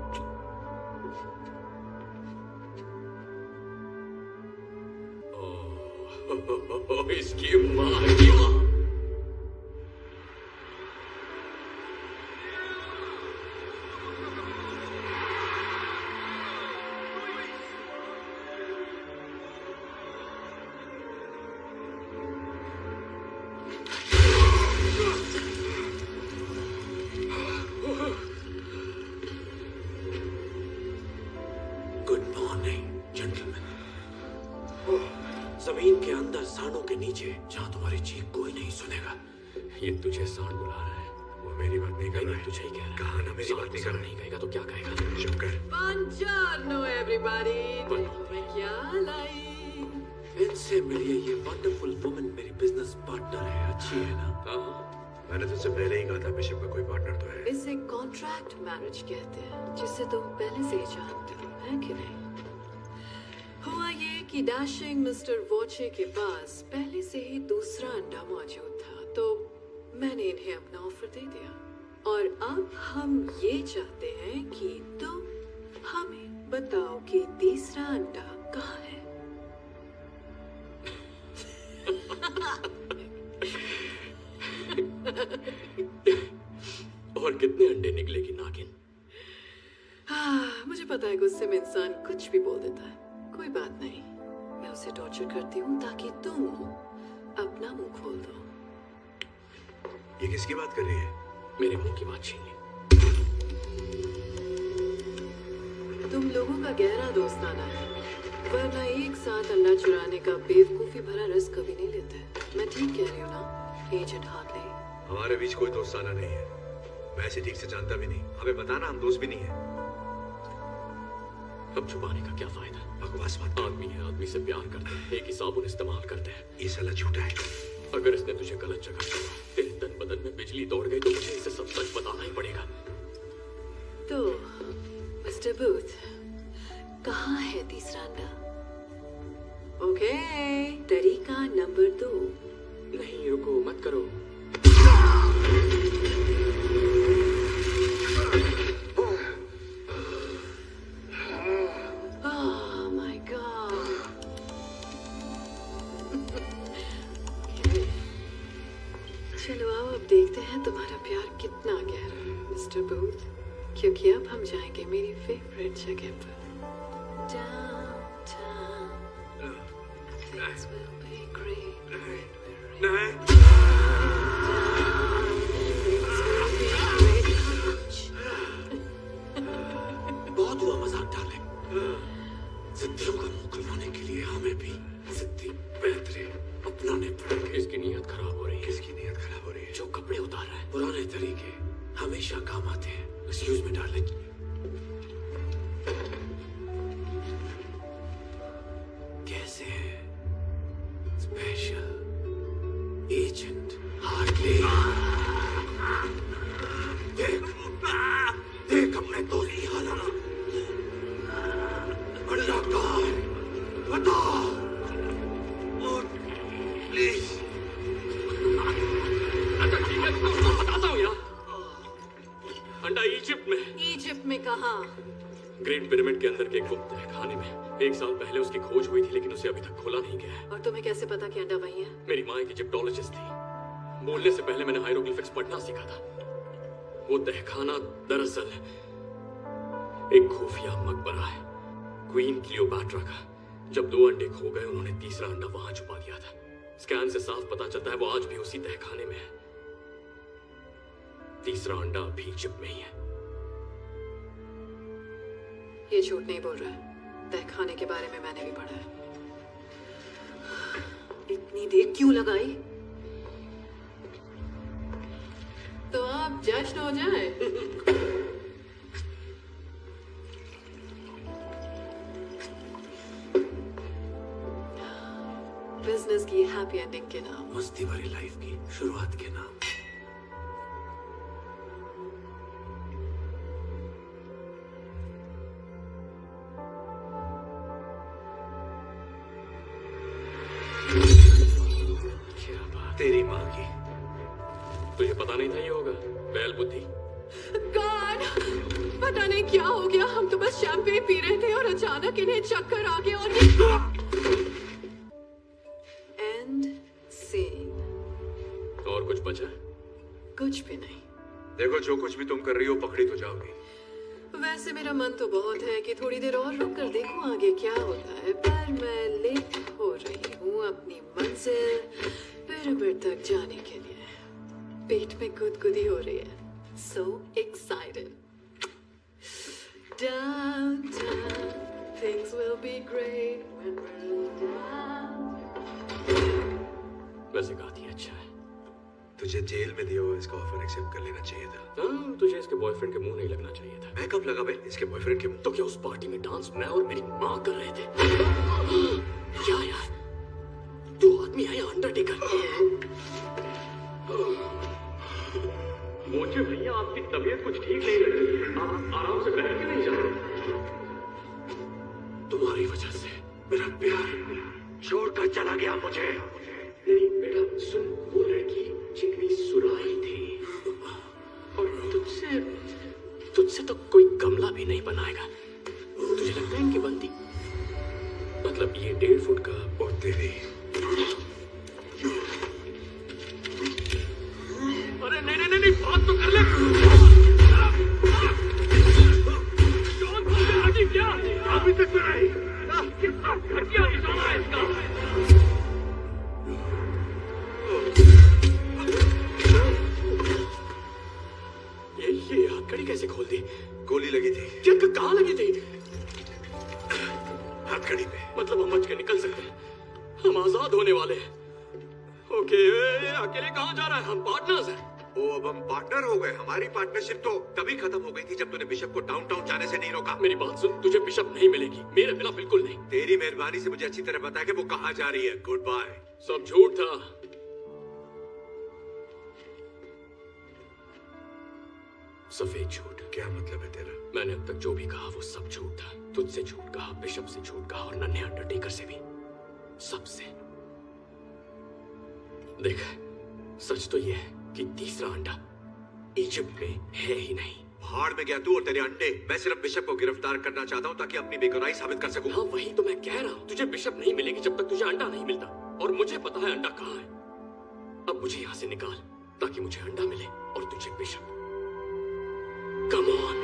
इसकी माँ की माँ। Good morning gentleman. जमीन के अंदर सांडों के नीचे जहां तुम्हारी चीख कोई नहीं सुनेगा। ये तुझे सांड बुला रहा है। वो मेरी बात नहीं कर रहा है। तुझे ही कह रहा है। कहा ना मेरी बात नहीं कर रहा है। नहीं कहेगा तो क्या कहेगा? चुप कर। Buongiorno everybody। मैं क्या लाई? इनसे मिलिए, ये वंडरफुल वुमन मेरी बिजनेस पार्टनर है। अच्छी है ना? हाँ, मैंने तुझसे पहले ही कहा था बिशप का कोई पार्टनर तो है। इसे कॉन्ट्रैक्ट मैरिज कहते हैं, जिसे तुम पहले से ही जानते हो, है कि नहीं? हुआ ये कि डैशिंग मिस्टर वॉचे के पास पहले से ही दूसरा अंडा मौजूद था, तो मैंने इन्हें अपना ऑफर दे दिया। और अब हम ये चाहते हैं कि तुम हमें बताओ कि तीसरा अंडा कहाँ है। और कितने अंडे निकलेगी नागिन? मुझे पता है गुस्से में इंसान कुछ भी बोल देता है। कोई बात नहीं, मैं उसे टॉर्चर करती हूँ ताकि तुम अपना मुंह खोल दो। ये किसकी बात कर रही है? मेरे मुंह की बात छीन ली। तुम लोगों का गहरा दोस्ताना है, वरना एक साथ अंडा चुराने का बेवकूफी भरा रिस्क कभी नहीं लेते। मैं ठीक कह रही हूँ ना एजेंट हार्टले? हमारे बीच कोई दोस्ताना नहीं है। मैं इसे ठीक से जानता भी नहीं। हमें बताना, हम दोस्त भी नहीं है। अब छुपाने का क्या फायदा? बकवास मत कर। आदमी है, आदमी से प्यार करते हैं, एक ही साबुन इस्तेमाल करते हैं। ये साला झूठा है। अगर इसने तुझे गलत जगह छोड़ा, तेरे तन बदन में बिजली दौड़ गई, तो मुझे इसे सब सच बताना ही पड़ेगा। तो मिस्टर बूथ, कहाँ है तीसरा अंडा? ओके, तरीका नंबर 2। नहीं रुको, मत करो। Oh my God. चलो आओ, अब देखते हैं तुम्हारा प्यार कितना गहरा है मिस्टर बूथ, क्योंकि अब हम जाएंगे मेरी फेवरेट जगह पर। Downtown. Things will be great when we're in बहुत हुआ मजाक डाले। जिद्दियों का मुंह खुलवाने के लिए हमें भी जिद्दी पैतरे अपनाने पड़ेंगे। इसकी नीयत खराब हो रही है। किसकी नीयत खराब हो रही है? जो कपड़े उतार रहा है, पुराने तरीके हमेशा काम आते हैं। Excuse me darling. कैसे है स्पेशल एजेंट हार्टले? देख देख अपने दोस्त की हालत। अंडा कहाँ है? बता प्लीज। अच्छा ठीक है, तो बताता हूँ यार। अंडा इजिप्ट में। इजिप्ट में कहाँ? ग्रेट पिरामिड के अंदर के एक गुप्त खाने में। 1 साल पहले उसकी खोज हुई थी, लेकिन उसे अभी तक खोला नहीं गया है। और तुम्हें कैसे पता कि अंडा वही है? मेरी माँ एक इजिप्टोलॉजिस्ट थी। बोलने से पहले मैंने हायरोग्लिफिक्स पढ़ना सीखा था। वो तहखाना दरअसल एक खुफिया मकबरा है, क्वीन क्लियोपैट्रा का। जब 2 अंडे खो गए, उन्होंने तीसरा अंडा वहां छुपा दिया था। स्कैन से साफ पता चलता है वो आज भी उसी तहखाने में है। तीसरा अंडा अभी इजिप्ट में ही है। ये झूठ नहीं बोल रहा है। तहखाने के बारे में मैंने भी पढ़ा है। इतनी देर क्यों लगाई? तो आप जश्न हो जाए। बिजनेस की हैप्पी एंडिंग के नाम, मस्ती भरी लाइफ की शुरुआत के नाम। क्या बात, तेरी माँ की। तुझे पता नहीं था ये होगा? बैल बुद्धि। गॉड, पता नहीं क्या हो गया। हम तो बस शैंपेन पी रहे थे और अचानक इन्हें चक्कर आ गया और एंड सीन। और कुछ बचा? कुछ भी नहीं। देखो, जो कुछ भी तुम कर रही हो पकड़ी तो जाओगी। वैसे मेरा मन तो बहुत है कि थोड़ी देर और रुक कर देखूं आगे क्या होता है, पर मैं लेट हो रही हूँ अपनी मंजिल पिरामिड तक जाने के लिए। पेट में गुदगुदी हो रही है। So excited. Downtown, things will be great when we're down. वैसे गाती अच्छा है। तुझे जेल में दिया हुआ इसका ऑफर एक्सेप्ट कर लेना चाहिए था। हाँ, तुझे इसके बॉयफ्रेंड के मुंह नहीं लगना चाहिए था। मैं कब लगा बे इसके बॉयफ्रेंड के मुंह? तो क्या उस पार्टी में डांस मैं और मेरी माँ कर रहे थे? क्या यार, तू आदमी है या अंडरटेकर? मुझे भैया आपकी तबीयत कुछ ठीक नहीं लग रही है। आप आराम से बैठ के नहीं जा रहे। तुम्हारी वजह से मेरा प्यार छोड़कर चला गया मुझे। नहीं बेटा सुन, वो लड़की चिकनी सुराही थी और तुझसे तो कोई गमला भी नहीं बनाएगा। तुझे लगता है इनकी बनती? मतलब ये 1.5 फुट का और तेरी। अरे नहीं, बात तो कर ले। क्या अभी तक तो नहीं। कितना घटिया निशाना है इसका। ये हथकड़ी कैसे खोल दी? गोली लगी थी। क्या कहाँ लगी थी? हथकड़ी पे। मतलब हम बच के निकल सकते हैं, हम आजाद होने वाले हैं। ओके, अकेले कहाँ जा रहा है? हम पार्टनर्स हैं। ओ, अब हम पार्टनर हो गए। हमारी पार्टनरशिप तो तभी खत्म हो गई थी जब तूने बिशप को डाउनटाउन जाने से नहीं रोका। मेरी बात सुन, तुझे बिशप नहीं मिलेगी, मेरे बिना बिल्कुल नहीं। तेरी मेहरबानी से मुझे अच्छी तरह पता है कि वो कहाँ जा रही है। Goodbye. सब झूठ था। सफेद झूठ। क्या मतलब है तेरा? मैंने अब तक जो भी कहा वो सब झूठ था। तुझसे झूठ कहा, बिशप से झूठ कहा और नन्हे अंडरटेकर से भी, सबसे। देख, सच तो ये है कि तीसरा अंडा इजिप्ट में है ही नहीं। भाड़ में गया तू और तेरे अंडे। मैं सिर्फ बिशप को गिरफ्तार करना चाहता हूँ ताकि अपनी बेगुनाही साबित कर सकूं। हाँ, वही तो मैं कह रहा हूँ। तुझे बिशप नहीं मिलेगी जब तक तुझे अंडा नहीं मिलता, और मुझे पता है अंडा कहाँ है। अब मुझे यहाँ से निकाल ताकि मुझे अंडा मिले और तुझे bishop. Come on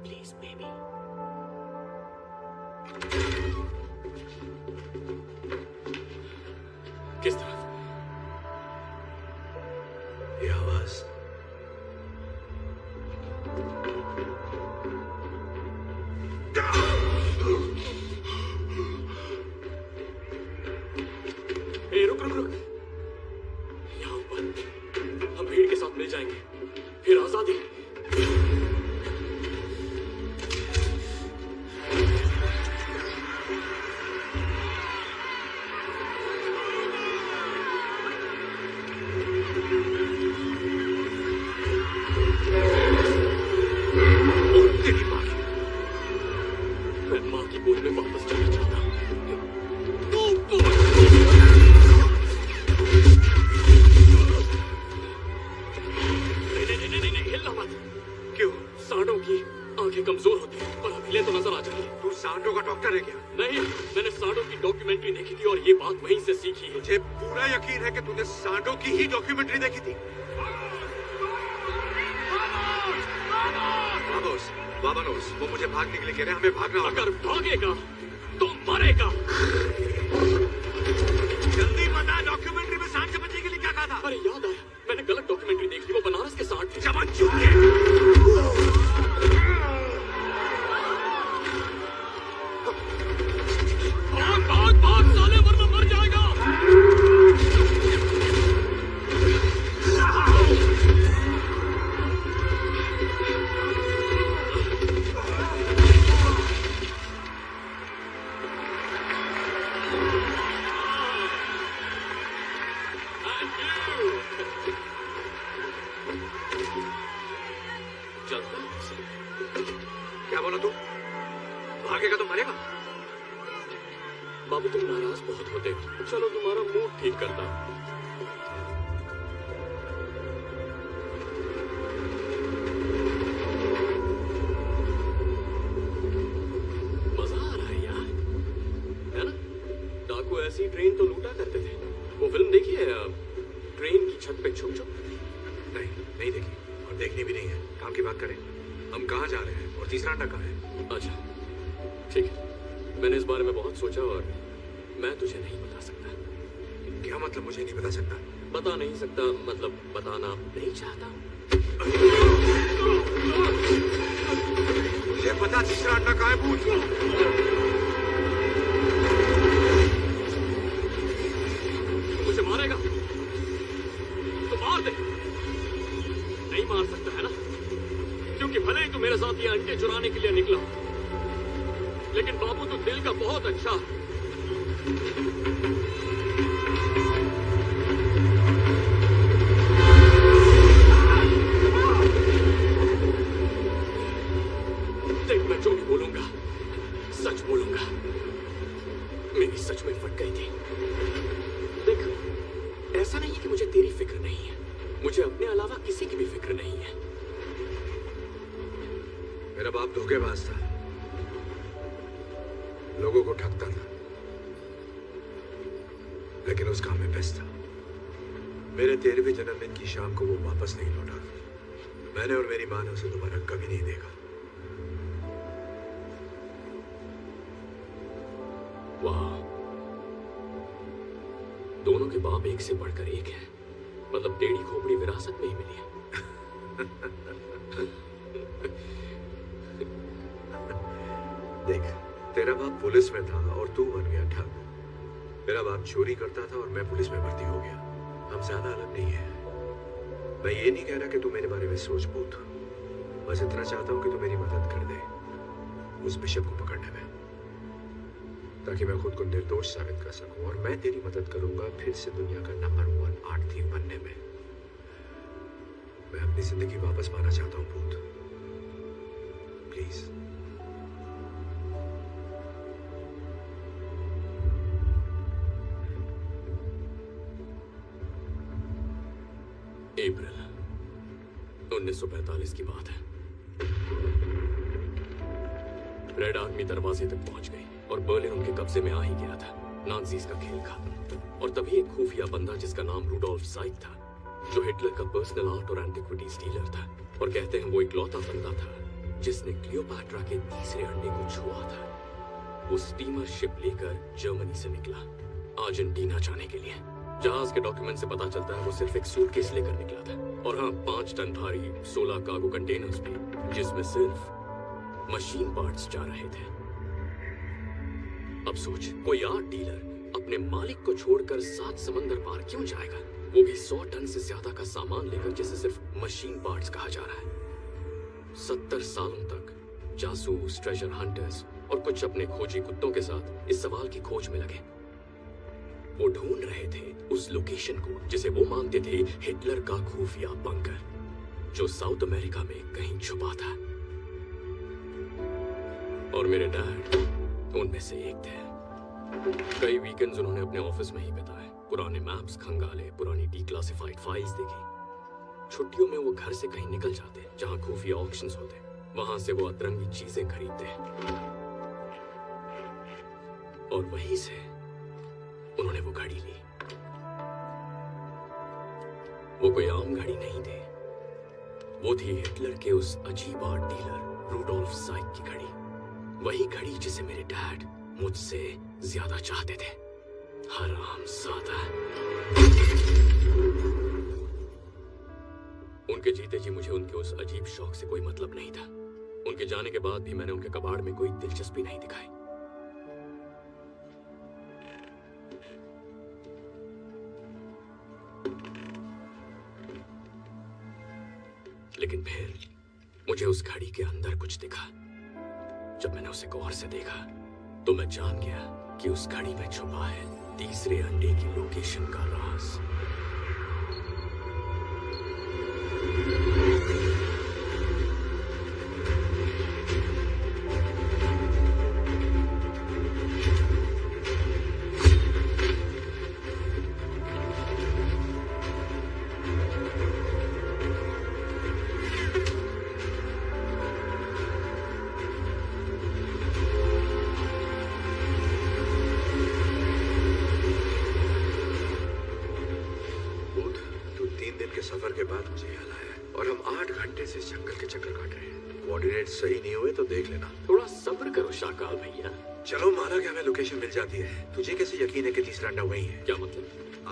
please baby. किस तरफ? ये आवाज। रुक। यहाँ ऊपर हम भीड़ के साथ मिल जाएंगे, फिर आजादी। मैं माँ की गोद में वापस जाना चाहता हूँ। नहीं, हिलना मत। क्यों? सांडों की आंखें कमजोर होती हैं, पर अब हिले तो नजर आ जाएंगे। तू सांडों का डॉक्टर है क्या? नहीं, मैंने सांडों की डॉक्यूमेंट्री देखी थी और ये बात वहीं से सीखी है। मुझे पूरा यकीन है कि तूने सांडों की ही डॉक्यूमेंट्री देखी थी। वामोस, वो मुझे भागने के लिए कह रहे हैं। हमें भागना होगा। अगर भागेगा तो मरेगा। जल्दी बता, डॉक्यूमेंट्री में सांड से बचने के लिए क्या कहा था? अरे याद आया, मैंने गलत डॉक्यूमेंट्री चलो तुम्हारा मूड ठीक करता हूं। मजा आ रहा है यार, है ना? डाकू ऐसी ट्रेन तो लूटा करते थे। वो फिल्म देखी है ट्रेन की छत पे छुप छुप? नहीं देखी, और देखनी भी नहीं है। काम की बात करें, हम कहाँ जा रहे हैं और तीसरा अंडा कहाँ है? अच्छा ठीक है, मैंने इस बारे में बहुत सोचा और मैं तुझे नहीं बता सकता। क्या मतलब मुझे नहीं बता सकता? बता नहीं सकता मतलब बताना नहीं चाहता। मुझे पता तीसरा अंडा कहाँ है भूत। मुझे मारेगा तो मार दे। नहीं मार सकता है ना, क्योंकि भले ही तू मेरे साथ ये अंडे चुराने के लिए निकला, लेकिन बाबू तू दिल का बहुत अच्छा। देख, मैं जो भी बोलूंगा सच बोलूंगा। मेरी सच में फट गई थी। देख, ऐसा नहीं है कि मुझे तेरी फिक्र नहीं है, मुझे अपने अलावा किसी की भी फिक्र नहीं है। मेरा बाप धोखेबाज था, लोगों को ठगता था, लेकिन उस काम में बेस्ट था। मेरे 13वें जन्मदिन की शाम को वो वापस नहीं लौटा। मैंने और मेरी मां ने उसे दोबारा कभी नहीं देखा। वाह, दोनों के बाप एक से बढ़कर एक हैं। मतलब टेढ़ी खोपड़ी विरासत में ही मिली है। देख, तेरा बाप पुलिस में था और तू बन गया ठग। मेरा बाप चोरी करता था और मैं पुलिस में भर्ती हो गया। हम ज्यादा अलग नहीं है। मैं ये नहीं कह रहा कि तू मेरे बारे में सोच पूछ, बस इतना चाहता हूं कि तू मेरी मदद कर दे उस बिशप को पकड़ने में, ताकि मैं खुद को निर्दोष साबित कर सकूं। और मैं तेरी मदद करूंगा फिर से दुनिया का नंबर 1 आर्ट थीफ बनने में। मैं अपनी जिंदगी वापस पाना चाहता हूं भूत, प्लीज। अप्रैल 1945 की बात है। रेड आर्मी दरवाजे तक पहुंच गई और बर्लिन उनके कब्जे में आ ही गया था। नाज़ीज़ का खेल खत्म। और तभी एक खुफिया बंदा जिसका नाम रूडोल्फ ज़ाइक था, जो हिटलर का पर्सनल आर्ट और एंटिक्विटीज डीलर था, और कहते हैं वो इकलौता बंदा था जिसने क्लियोपैट्रा के तीसरे अंडे को छुआ था। वो स्टीमर शिप लेकर जर्मनी से निकला अर्जेंटीना जाने के लिए। जहाज के डॉक्यूमेंट से पता चलता है वो सिर्फ एक सूटकेस लेकर निकला था, और हाँ 5 टन भारी 16 कार्गो कंटेनर्स भी, जिसमें सिर्फ मशीन पार्ट्स जा रहे थे। अब सोच, कोई आर्ट डीलर अपने मालिक को छोड़कर 7 समंदर पार क्यों जाएगा, वो भी 100 टन से ज्यादा का सामान लेकर, जिसे सिर्फ मशीन पार्ट्स कहा जा रहा है। 70 सालों तक जासूस, ट्रेजर हंटर्स और कुछ अपने खोजी कुत्तों के साथ इस सवाल की खोज में लगे। वो ढूंढ रहे थे उस लोकेशन को जिसे वो मानते थे हिटलर का खुफिया बंकर, जो साउथ अमेरिका में कहीं छुपा था। और मेरे डैड उनमें से एक थे। कई वीकेंड्स उन्होंने अपने ऑफिस में ही बिताए, पुराने मैप्स खंगाले, पुरानी डिक्लासिफाइड फाइल्स देखी। छुट्टियों में वो घर से कहीं निकल जाते जहां खुफिया ऑक्शंस होते, वहां से वो अतरंगी चीजें खरीदते, और वहीं से उन्होंने वो घड़ी ली। वो कोई आम घड़ी नहीं थी, वो थी हिटलर के उस अजीब आर्ट डीलर रूडोल्फ ज़ाइक की घड़ी। वही घड़ी जिसे मेरे डैड मुझसे ज्यादा चाहते थे। हरामजादा। उनके जीते जी मुझे उनके उस अजीब शौक से कोई मतलब नहीं था। उनके जाने के बाद भी मैंने उनके कबाड़ में कोई दिलचस्पी नहीं दिखाई। लेकिन फिर मुझे उस घड़ी के अंदर कुछ दिखा। जब मैंने उसे गौर से देखा तो मैं जान गया कि उस घड़ी में छुपा है तीसरे अंडे की लोकेशन का राज। सफर के बाद मुझे यहाँ लाया है और हम 8 घंटे से जंगल के चक्कर काट रहे हैं। कोऑर्डिनेट सही नहीं हुए तो देख लेना। थोड़ा सब्र करो शाकाल भैया। चलो माना कि हमें लोकेशन मिल जाती है, तुझे कैसे यकीन है कि तीसरा अंडा वही है? क्या मतलब?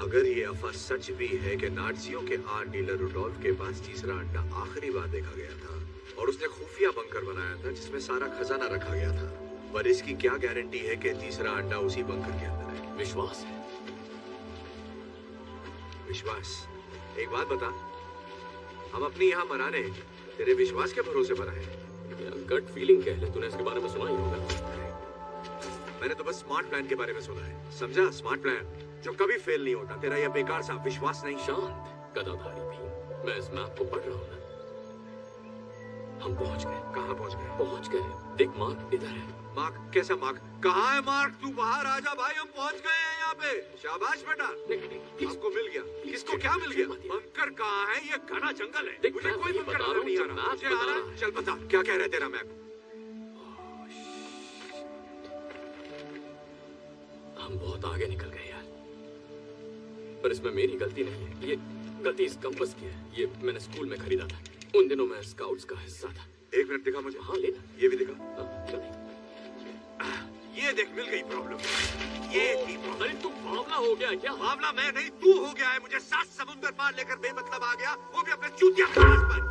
अगर ये अफवाह सच भी है कि नाज़ियों के आर्ट डीलर रुडोल्फ के पास तीसरा अंडा आखिरी बार देखा गया था और उसने खुफिया बंकर बनाया था जिसमें सारा खजाना रखा गया था, पर इसकी क्या गारंटी है कि तीसरा अंडा उसी बंकर के अंदर है? विश्वास है। विश्वास? एक बात बता, हम अपनी यहाँ मराने तेरे विश्वास के भरोसे पर आए? गट फीलिंग कह ले, तूने इसके बारे में सुना ही होगा। मैंने तो बस स्मार्ट प्लान के बारे में सुना है, समझा? स्मार्ट प्लान जो कभी फेल नहीं होता। तेरा यह बेकार सा विश्वास नहीं। शांत गदाधारी भी, मैं इस मैप को पढ़ रहा हूँ ना। हम पहुंच गए। कहाँ पहुंच गए? पहुंच गए। देख मार्क इधर है। मार्क? कैसा मार्क? कहाँ है मार्क? तू बाहर आ जा भाई, हम पहुंच गए हैं यहाँ पे। शाबाश बेटा, आपको मिल गया। किसको क्या मिल गया? बंकर कहाँ है? ये घना जंगल है, मुझे कोई बंकर नजर नहीं आ रहा। मुझे आ रहा है। चल बता क्या कह रहा है तेरा मैप? हम बहुत आगे निकल गए यार, पर इसमें मेरी गलती नहीं है। ये गलती इस कंपास की है। ये मैंने स्कूल में खरीदा था, उन दिनों मैं स्काउट्स का हिस्सा था। एक मिनट दिखा मुझे। हाँ लेना। ये भी दिखा। चल। ये देख, मिल गई प्रॉब्लम। ये थी प्रॉब्लम। अरे तू बावला हो गया क्या? बावला मैं नहीं, तू हो गया है। मुझे 7 समुंदर पार लेकर बेमतलब आ गया, वो भी अपने चूतिया क्लास पर।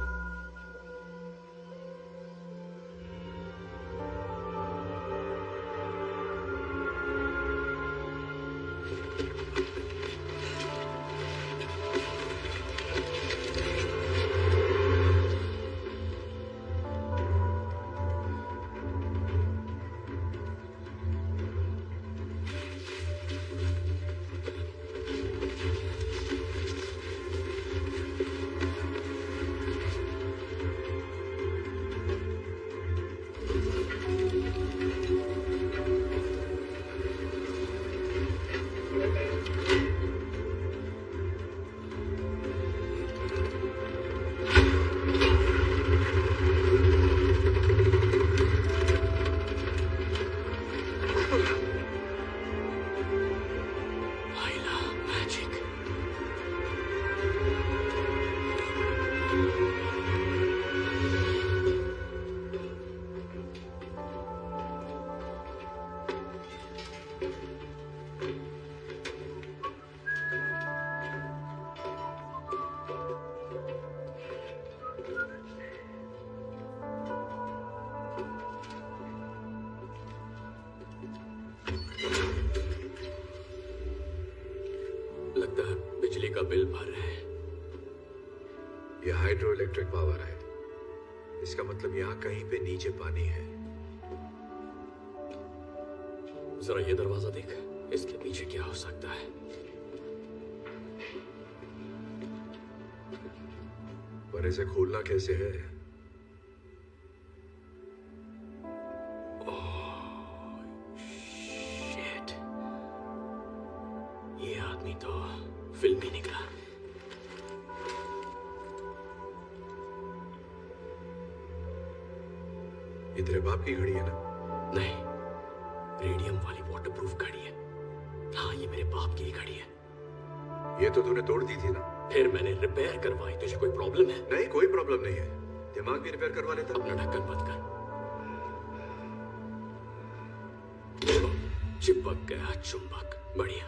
लगता है बिजली का बिल भर रहे हैं। ये हाइड्रो इलेक्ट्रिक पावर है, इसका मतलब यहाँ कहीं पे नीचे पानी है। जरा ये दरवाजा देख, इसके पीछे क्या हो सकता है? पर इसे खोलना कैसे है? शिट, ये आदमी तो फिल्मी निकला। ये तेरे बाप की घड़ी है ना? नहीं, रेडियम वाली वाटरप्रूफ घड़ी है। हाँ, ये मेरे बाप की ही घड़ी है। ये तो तूने तोड़ दी थी ना? फिर मैंने रिपेयर करवाई। तुझे कोई प्रॉब्लम है? नहीं, कोई प्रॉब्लम नहीं है। दिमाग भी रिपेयर करवा लेता। अपना ढक्कन बंद कर। चिपक गया चुंबक। बढ़िया।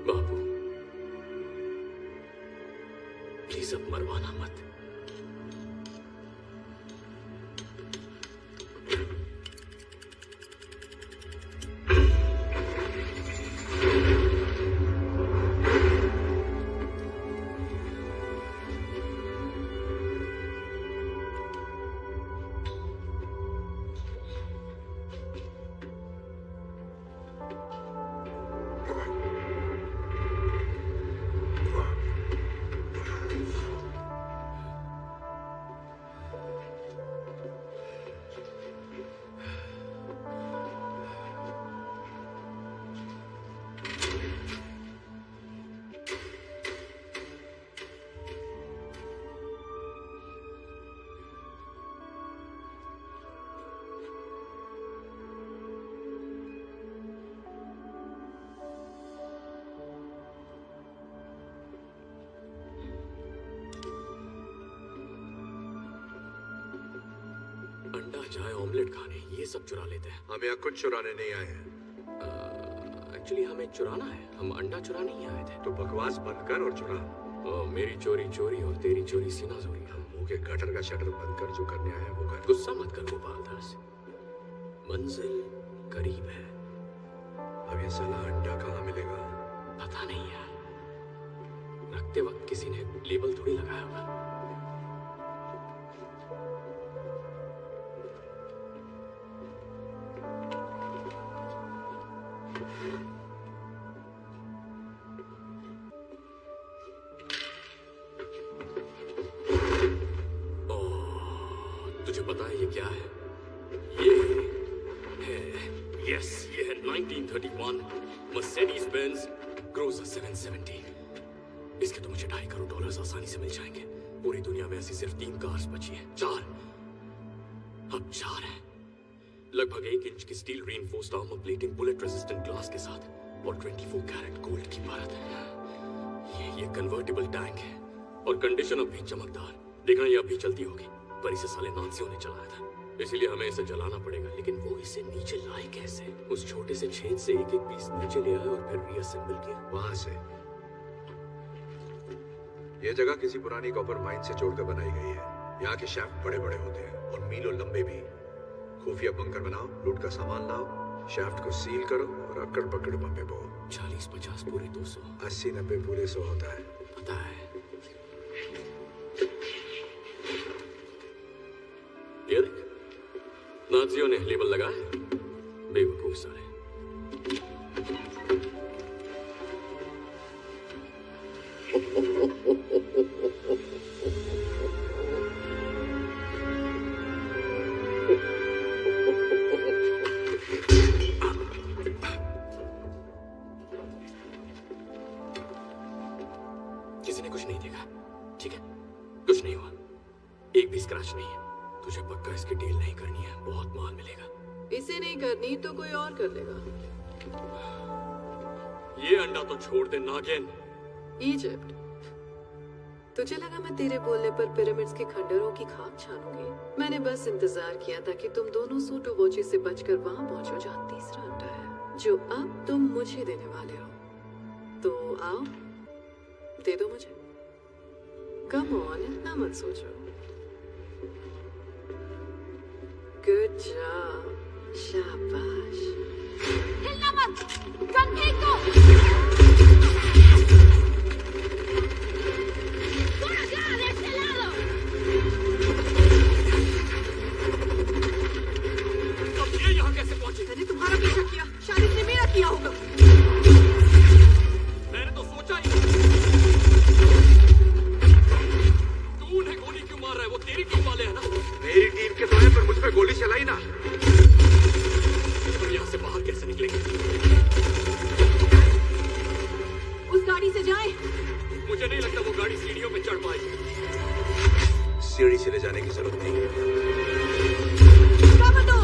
बाबू, प्लीज अब मरवाना मत। अंडा चाय ऑमलेट खाने ये सब चुरा लेते हैं। हम यहाँ कुछ चुराने नहीं आए हैं। एक्चुअली हमें चुराना है, हम अंडा चुराने ही आए थे। तो बकवास बंद कर और चुरा। मेरी चोरी चोरी और तेरी चोरी सीना चोरी। हम मुंह के गटर का शटर बंद कर, जो करने आए हैं वो कर। गुस्सा मत कर गोपाल दास, मंजिल करीब है। अब ये साला अंडा कहाँ मिलेगा? पता नहीं है, रखते वक्त किसी ने लेबल थोड़ी लगाया होगा। तुझे पता है ये क्या है? ये है 1931 मर्सिडीज बेंज क्रूजर 770। इसके तो मुझे $2.5 करोड़ आसानी से मिल जाएंगे। पूरी दुनिया में ऐसी सिर्फ 3 कार्स बची हैं। 4 अब 4 हैं। लगभग 1 इंच की steel reinforced armour plating, bullet resistant glass के साथ और 24 कैरेट गोल्ड की परत है। ये कन्वर्टेबल टैंक है और कंडीशन अब भी चमकदार। देखना ये अब भी चलती होगी, पर इसे साले नाजियों ने चलाया था, इसलिए हमें इसे जलाना पड़ेगा। लेकिन वो इसे नीचे लाए कैसे? उस छोटे से छेद से एक एक पीस नीचे ले आए और फिर रीअसेंबल किया। वहां से ये जगह किसी पुरानी कॉपर माइन से जोड़कर बनाई गई है। यहाँ के शाफ्ट बड़े बड़े होते हैं और मीलों लंबे भी। खुफिया बंकर बनाओ, लूट का सामान लाओ, शाफ्ट को सील करो और अकड़ पकड़ बम्बे बो। 40-50 पूरे 200, 80-90 पूरे 100 होता है। पता है। ये देख, नाजियों ने लेबल लगाया, बेवकूफ सारे। किसी ने कुछ नहीं देखा, ठीक है? कुछ नहीं हुआ, एक भी स्क्रैच नहीं है। तुझे पक्का इसकी डील नहीं करनी है, बहुत माल मिलेगा। इसे नहीं करनी तो कोई और कर लेगा। ये अंडा तो छोड़ दे नागिन। इजिप्ट, तुझे लगा मैं तेरे बोलने पर पिरामिड्स के खंडरों की खाक छानूंगी? मैंने बस इंतजार किया था कि तुम दोनों सूटो वॉची से बचकर वहां पहुंचो जहां तीसरा अंडा है, जो अब तुम मुझे देने वाले हो। तो आओ, दे दो मुझे। कम ऑन, इतना मत सोचो। गुड जॉब, शाबाश। हिलना मत, गन फेंक दो। थोड़ा ध्यान है, चला लो। अब ये यहाँ कैसे पहुंची? मैंने तुम्हारा पीछा किया, शायद इसने मेरा किया होगा। मैंने तो सोचा ही। तू उन्हें गोली क्यों मार रहा है? वो तेरी टीम वाले हैं ना? मेरी टीम के तो है, पर मुझ पे गोली चलाई ना। हम यहाँ से बाहर कैसे निकलेंगे? उस गाड़ी से जाएं। मुझे नहीं लगता वो गाड़ी सीढ़ियों पे चढ़ पाएगी। सीढ़ी से ले जाने की जरूरत नहीं है। क्या दो?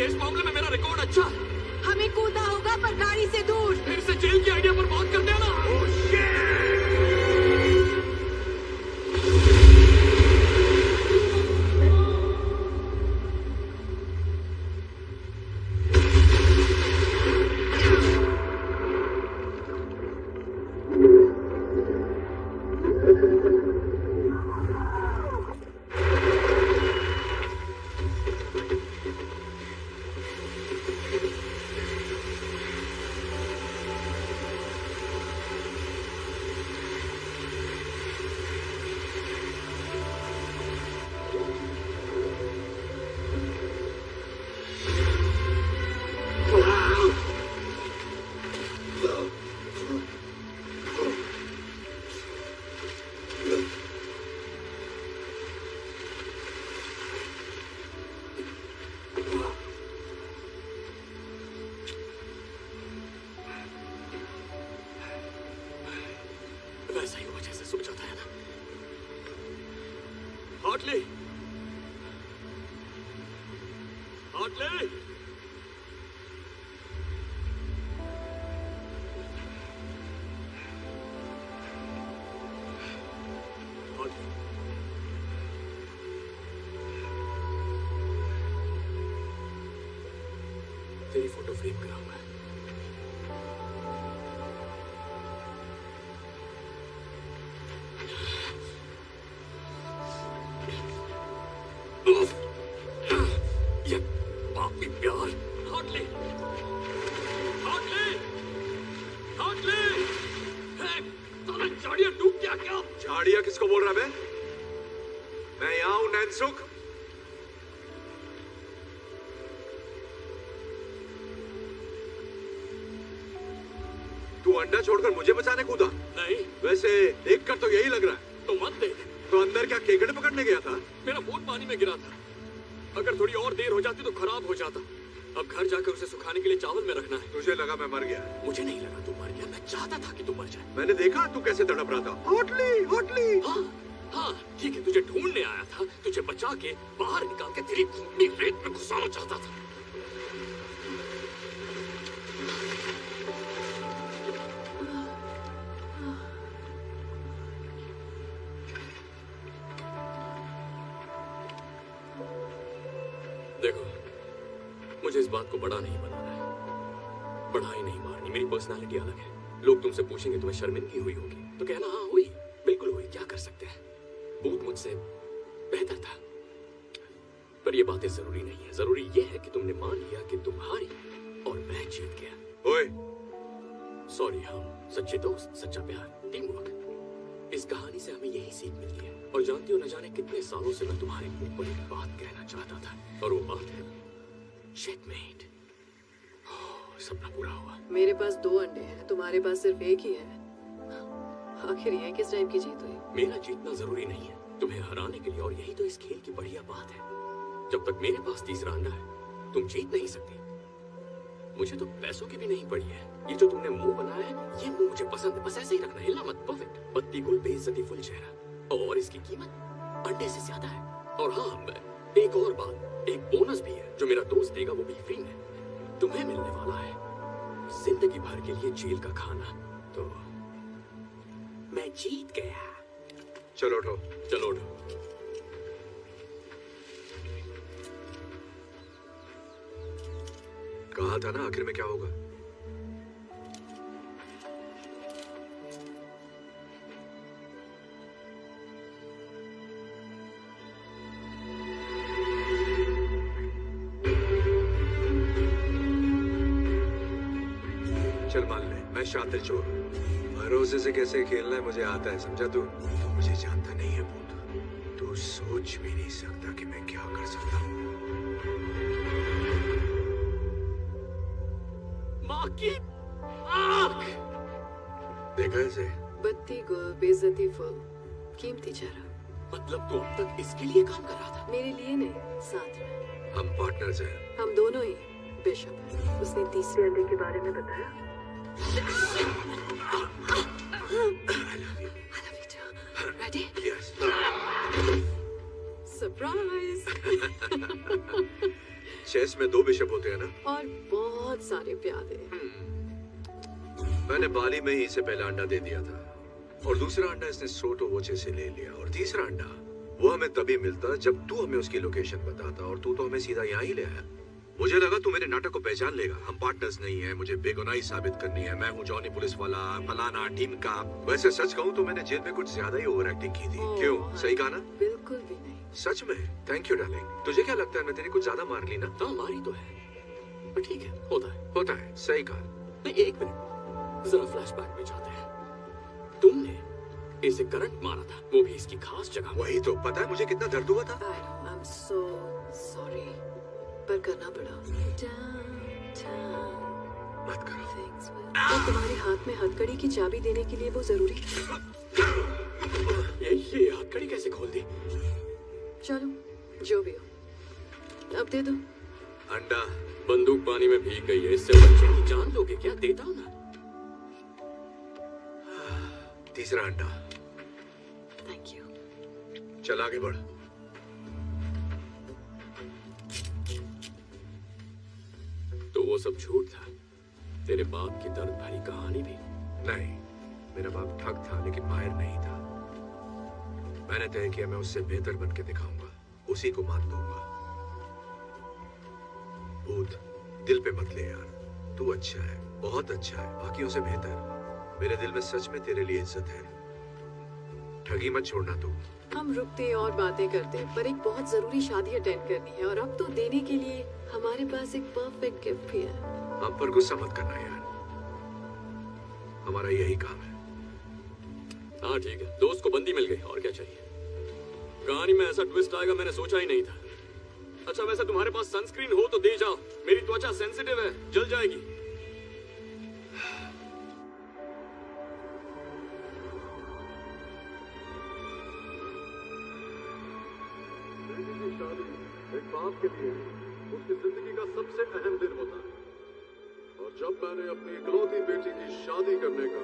है। इस मामले में मेरा रिकॉर्ड अच्छा है। हमें कूदना होगा पर गाड़ी से दूर। फिर से जेल की आइडिया पर बात करते हैं ना। वैसा ही हुआ जैसे सोचा था ना। हार्टली, हार्टली, तेरी फोटो फ्रेम करा हुआ है। ये पापी प्यार। हार्टली, हार्टली, हार्टली, तूने झाड़ियां डूब गया क्या? झाड़ियां किसको बोल रहा है? मैं यहाँ हूँ नैनसुख। तू अंडा छोड़कर मुझे बचाने कूदा? नहीं। वैसे देखकर तो यही लग रहा है। तो मत देख। तो अंदर क्या केकड़े पकड़ने गया था? मेरा फोन पानी में गिरा था। अगर थोड़ी और देर हो जाती तो खराब हो जाता। अब घर जाकर उसे सुखाने के लिए चावल में रखना है। तुझे लगा मैं मर गया? मुझे नहीं लगा तू मर गया। मैं चाहता था कि तू मर जाए। मैंने देखा तू कैसे तड़प रहा था। Hotly, hotly. हाँ, हाँ, ठीक है। तुझे ढूंढने आया था। तुझे बचा के बाहर निकाल के तेरी खूनी रेत में घुसाना चाहता था। देखो, मुझे इस बात को बड़ा नहीं बनाना है। बढ़ाई नहीं मारनी। मेरी पर्सनालिटी अलग है। लोग तुमसे पूछेंगे तुम्हें शर्मिंदगी हुई होगी तो कहना हाँ हुई, बिल्कुल हुई। क्या कर सकते हैं? भूत मुझसे बेहतर था। पर ये बातें जरूरी नहीं है। जरूरी ये है कि तुमने मान लिया कि तुम हारी और मैं जीत गया। ओए, सॉरी। हम सच्चे दोस्त, सच्चा प्यार, टीम वर्क। इस कहानी से हमें यही सीख मिलती है। और जानती हो, न जाने कितने सालों से मैं तुम्हारे मुंह पर एक बात कहना चाहता था, और वो बात है चेकमेट। सपना पूरा हुआ। मेरे पास 2 अंडे हैं, तुम्हारे पास सिर्फ एक ही है। आखिर ये किस टाइप की जीत हुई? मेरा जीतना जरूरी नहीं है तुम्हें हराने के लिए, और यही तो इस खेल की बढ़िया बात है। जब तक मेरे पास तीसरा अंडा है तुम जीत नहीं सकती। मुझे तो पैसों की भी नहीं पड़ी है। ये जो तुमने मुंह बनाया है, ये मुंह मुझे पसंद है। बस ऐसे ही रखना, हिलना मत। परफेक्ट। पत्ती गुल, बेइज्जती फुल चेहरा। और इसकी कीमत अंडे से ज्यादा है। और हाँ, एक और बात, एक बोनस भी है जो मेरा दोस्त देगा, वो भी फ्री में तुम्हें मिलने वाला है। जिंदगी भर के लिए जेल का खाना। तो मैं जीत गया। चलो उठो। चलो उठो। कहा था ना आखिर में क्या होगा। चल मान ले, मैं शातिर चोर हूँ। भरोसे से कैसे खेलना है मुझे आता है, समझा तू? मुझे जानता नहीं है भूत। तू सोच भी नहीं सकता कि मैं क्या कर सकता हूँ। माँ की आँख। देखा इसे? बत्ती गुल, बेइज्जती फुल, कीमती चेहरा। मतलब तू अब तक इसके लिए काम कर रहा था? मेरे लिए नहीं, साथ में। हम पार्टनर्स हैं। हम दोनों ही। बिशप, उसने तीसरे अंडे के बारे में बताया। Ready? Yes. सरप्राइज। चेस में 2 बिशप होते हैं ना? और बहुत सारे प्यादे। मैंने बाली में ही इसे पहला अंडा दे दिया था और दूसरा अंडा इसने सोटोवोचे से ले लिया और तीसरा अंडा वो हमें तभी मिलता जब तू हमें उसकी लोकेशन बताता और तू तो हमें सीधा यहाँ ही ले आया। मुझे लगा तू मेरे नाटक को पहचान लेगा। हम पार्टनर्स नहीं है, मुझे बेगुनाही साबित करनी है। मैं हूँ जॉनी पुलिस वाला, फलाना टीम का। वैसे सच कहूँ तो मैंने जेल में कुछ ज्यादा ही ओवर एक्टिंग की थी। क्यों, सही कहा ना? बिल्कुल भी नहीं। सच में? Thank you darling. तुझे क्या लगता है मैं तेरी कुछ ज्यादा मार ली ना? हाँ मारी तो है, पर ठीक है, होता है। सही कहा। नहीं, एक मिनट, जरा फ्लैशबैक में जाते हैं। तुमने इसे करंट मारा था, वो भी इसकी खास जगह। वही तो, पता है मुझे कितना दर्द हुआ था? I'm so sorry, पर करना पड़ा। मत करो। तो तुम्हारे हाथ में हथकड़ी की चाबी देने के लिए वो जरूरी था। ये हथकड़ी कैसे खोल दी? चलो जो भी हो, अब दे दो। अंडा। बंदूक पानी में भीग गई है, इससे बच्चे की जान लोगे क्या? देता हूं ना। तीसरा अंडा। Thank you. चल आगे बढ़। तो वो सब झूठ था? तेरे बाप की दर्द भरी कहानी भी? नहीं, मेरा बाप ठग था लेकिन माहिर नहीं था। मैंने तय किया मैं उससे बेहतर बन के दिखाऊंगा, उसी को मात दूंगा। भूत, दिल पे मत ले यार, तू अच्छा है, बहुत अच्छा है, बाकियों से बेहतर। मेरे दिल में सच में तेरे लिए इज्जत है। ठगी मत छोड़ना तू। हम रुकते और बातें करते, पर एक बहुत जरूरी शादी अटेंड करनी है और अब तो देने के लिए हमारे पास एक परफेक्ट गिफ्ट भी है। हम पर गुस्सा मत करना यार, हमारा यही काम है। हाँ ठीक है, दोस्त को बंदी मिल गई, और क्या चाहिए? कहानी में ऐसा ट्विस्ट आएगा मैंने सोचा ही नहीं था। अच्छा वैसे तुम्हारे पास सनस्क्रीन हो तो दे जाओ, मेरी त्वचा सेंसिटिव है, जल जाएगी। एक बाप के लिए उसकी जिंदगी का सबसे अहम दिन होता है, और जब मैंने अपनी इकलौती बेटी की शादी करने का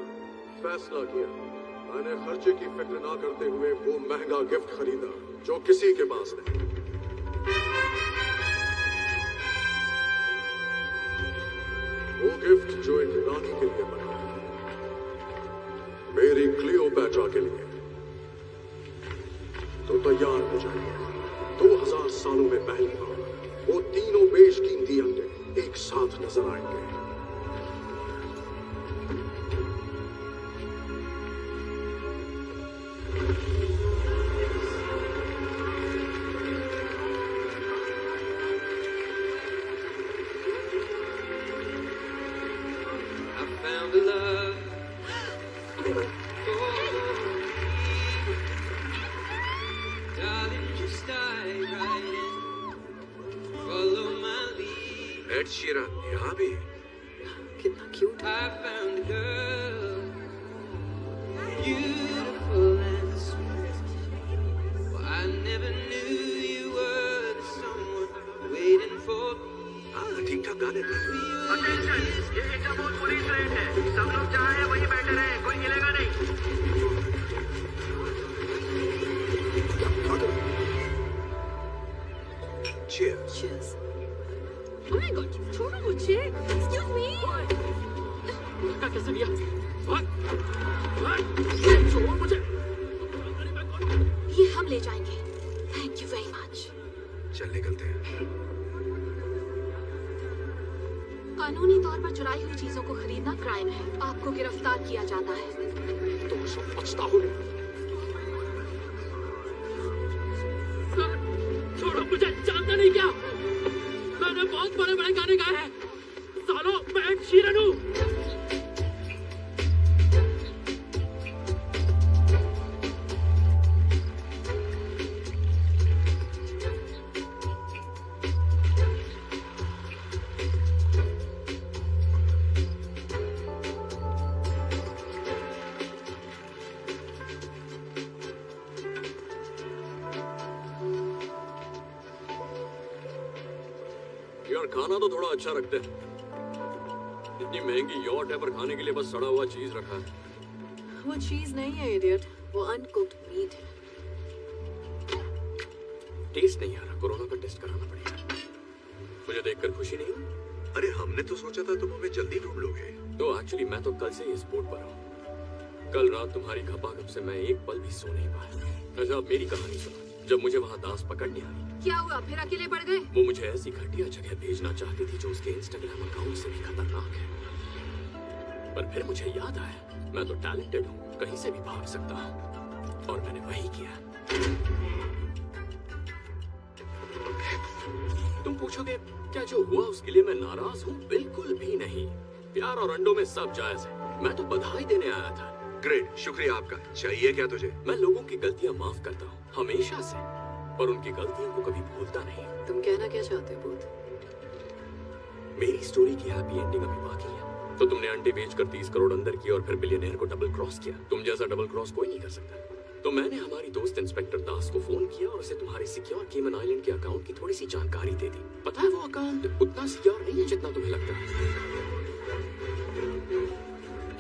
फैसला किया, मैंने खर्चे की फिक्र ना करते हुए वो महंगा गिफ्ट खरीदा जो किसी के पास नहीं। वो गिफ्ट जो एक रानी के लिए बना, मेरी क्लियोपैट्रा के लिए। तो तैयार हो जाइए, 2000 सालों में पहली बार वो तीनों बेशकीमती अंडे एक साथ नजर आएंगे। एड शीरन यहाँ भी? कितना क्यूट है। हाँ ठीक ठाक गा लेता है। पुलिस रेड है, सब लोग जहाँ हैं वहीं बैठे रहे, कोई हिलेगा नहीं। Cheers. Cheers. Oh my God, छोड़ो मुझे। Excuse me. धक्का कैसे दिया? छोड़ो मुझे। ये हम ले जाएंगे। Thank you very much. चल निकलते हैं। कानूनी तौर पर चुराई हुई चीजों को खरीदना क्राइम है, आपको गिरफ्तार किया जाता है। तुम सब पछताओ। छोड़ो मुझे, जानते नहीं क्या? मैंने बहुत बड़े बड़े गाने गाए हैं। सालों मैं एड शीरन हूँ। यार खाना तो थोड़ा अच्छा रखते हैं। इतनी महंगी यॉट है पर खाने के लिए बस सड़ा हुआ चीज रखा है। वो चीज नहीं है इडियट, वो अनकुक्ड मीट है। टेस्ट नहीं आ रहा, कोरोना का टेस्ट कराना पड़ेगा। मुझे मुझे देखकर खुशी नहीं हुई? अरे हमने तो सोचा था तुम हमें जल्दी ढूंढ लोगे। तो एक्चुअली मैं तो कल से इस बोट पर हूँ। कल रात तुम्हारी खपाखप से मैं एक पल भी सो नहीं पाया। अच्छा अब मेरी कहानी सुनो। जब मुझे वहाँ दास पकड़ने आई, क्या हुआ? फिर अकेले पड़ गए? वो मुझे ऐसी घटिया जगह भेजना चाहती थी जो उसके इंस्टाग्राम अकाउंट से भी खतरनाक है। पर फिर मुझे याद आया मैं तो टैलेंटेड हूँ, कहीं से भी भाग सकता हूँ, और मैंने वही किया। तुम पूछोगे क्या जो हुआ उसके लिए मैं नाराज हूँ? बिल्कुल भी नहीं। प्यार और अंडों में सब जायज है। मैं तो बधाई देने आया था। ग्रेट, शुक्रिया आपका। चाहिए क्या तुझे? मैं लोगों की गलतियाँ माफ करता हूँ हमेशा से, पर उनकी गलतियों को कभी भूलता नहीं। तुम कहना क्या चाहते हो बूथ? मेरी स्टोरी की हैप्पी एंडिंग अभी बाकी है। तो तुमने अंडे बेचकर 30 करोड़ अंदर किया और फिर बिलियनेयर को डबल क्रॉस किया। तुम जैसा डबल क्रॉस कोई नहीं कर सकता। तो मैंने हमारी दोस्त इंस्पेक्टर दास को फोन किया और उसे तुम्हारे सिक्योर केमन आइलैंड के अकाउंट की थोड़ी सी जानकारी दे दी। पता है वो अकाउंट उतना सिक्योर नहीं है जितना तुम्हें लगता है।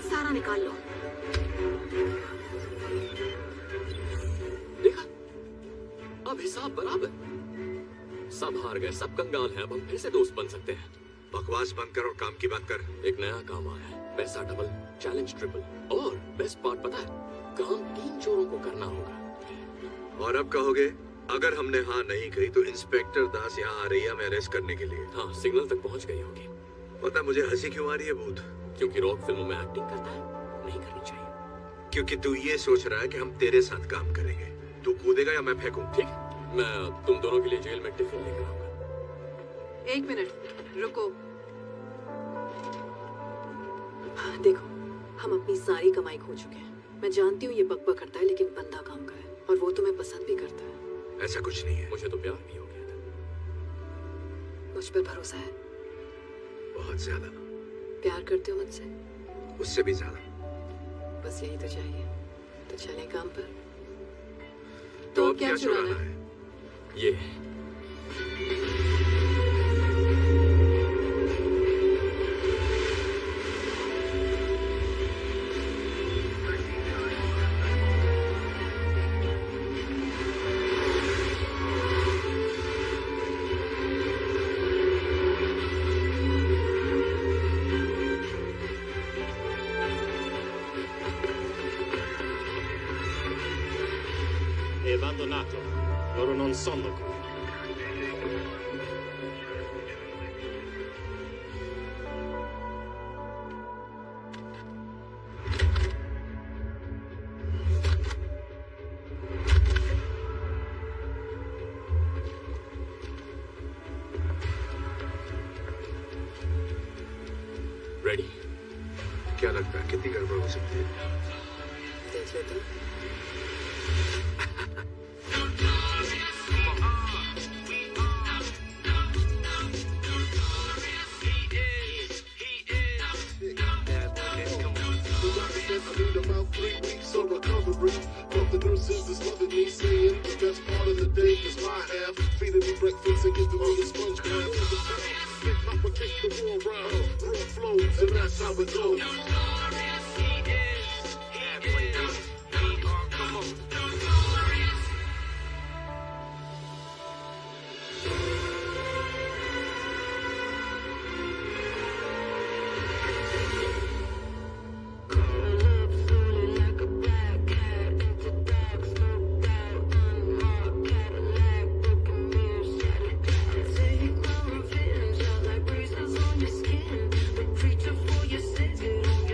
सारा निकाल लो। देखा, अब हिसाब बराबर। सब हार गए, सब कंगाल हैं। अब हम फिर से दोस्त बन सकते हैं। बकवास बंद कर और काम की बात कर। एक नया काम आया है, पैसा डबल, चैलेंज ट्रिपल, और बेस्ट पार्ट पता है, काम 3 चोरों को करना होगा। और अब कहोगे अगर हमने हाँ नहीं कही तो इंस्पेक्टर दास यहाँ आ रही है हमें अरेस्ट करने के लिए। हाँ, सिग्नल तक पहुँच गई होगी। पता मुझे हंसी क्यों आ रही है भूत? क्योंकि रॉक फिल्मों में एक्टिंग करता है, नहीं करनी चाहिए। क्योंकि तू ये सोच रहा है कि हम तेरे साथ काम करेंगे। तू कूदेगा या मैं फेंकूं? ठीक, मैं तुम दोनों के लिए जेल में टिफिन लेकर आऊंगा। 1 मिनट रुको। देखो, हम अपनी सारी कमाई खो चुके हैं। मैं जानती हूँ ये बकबक करता है, लेकिन बंदा काम का है और वो तुम्हें पसंद भी करता है। ऐसा कुछ नहीं है। मुझे तो प्यार भी हो गया था। मुझ पर भरोसा है? बहुत ज्यादा। प्यार करते हो मुझसे? उससे भी ज्यादा। बस यही तो चाहिए। तो चले काम पर। तो अब क्या चुराना है? ये È abbandonato. Loro non sono qui. Ready? क्या लगता है कितनी गड़बड़ हो सकती है? देख लेते हैं। About 3 weeks of recovery. But the nurses is loving me, saying the best part of the day is my half. Feeding me breakfast and giving me a sponge bath. Big Papa kick the ball round, raw flows, and that's how it goes. Take my revenge, I like breezes on your skin. The preacher for your sins, it all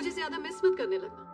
मुझे ज्यादा मिस मत करने लगना।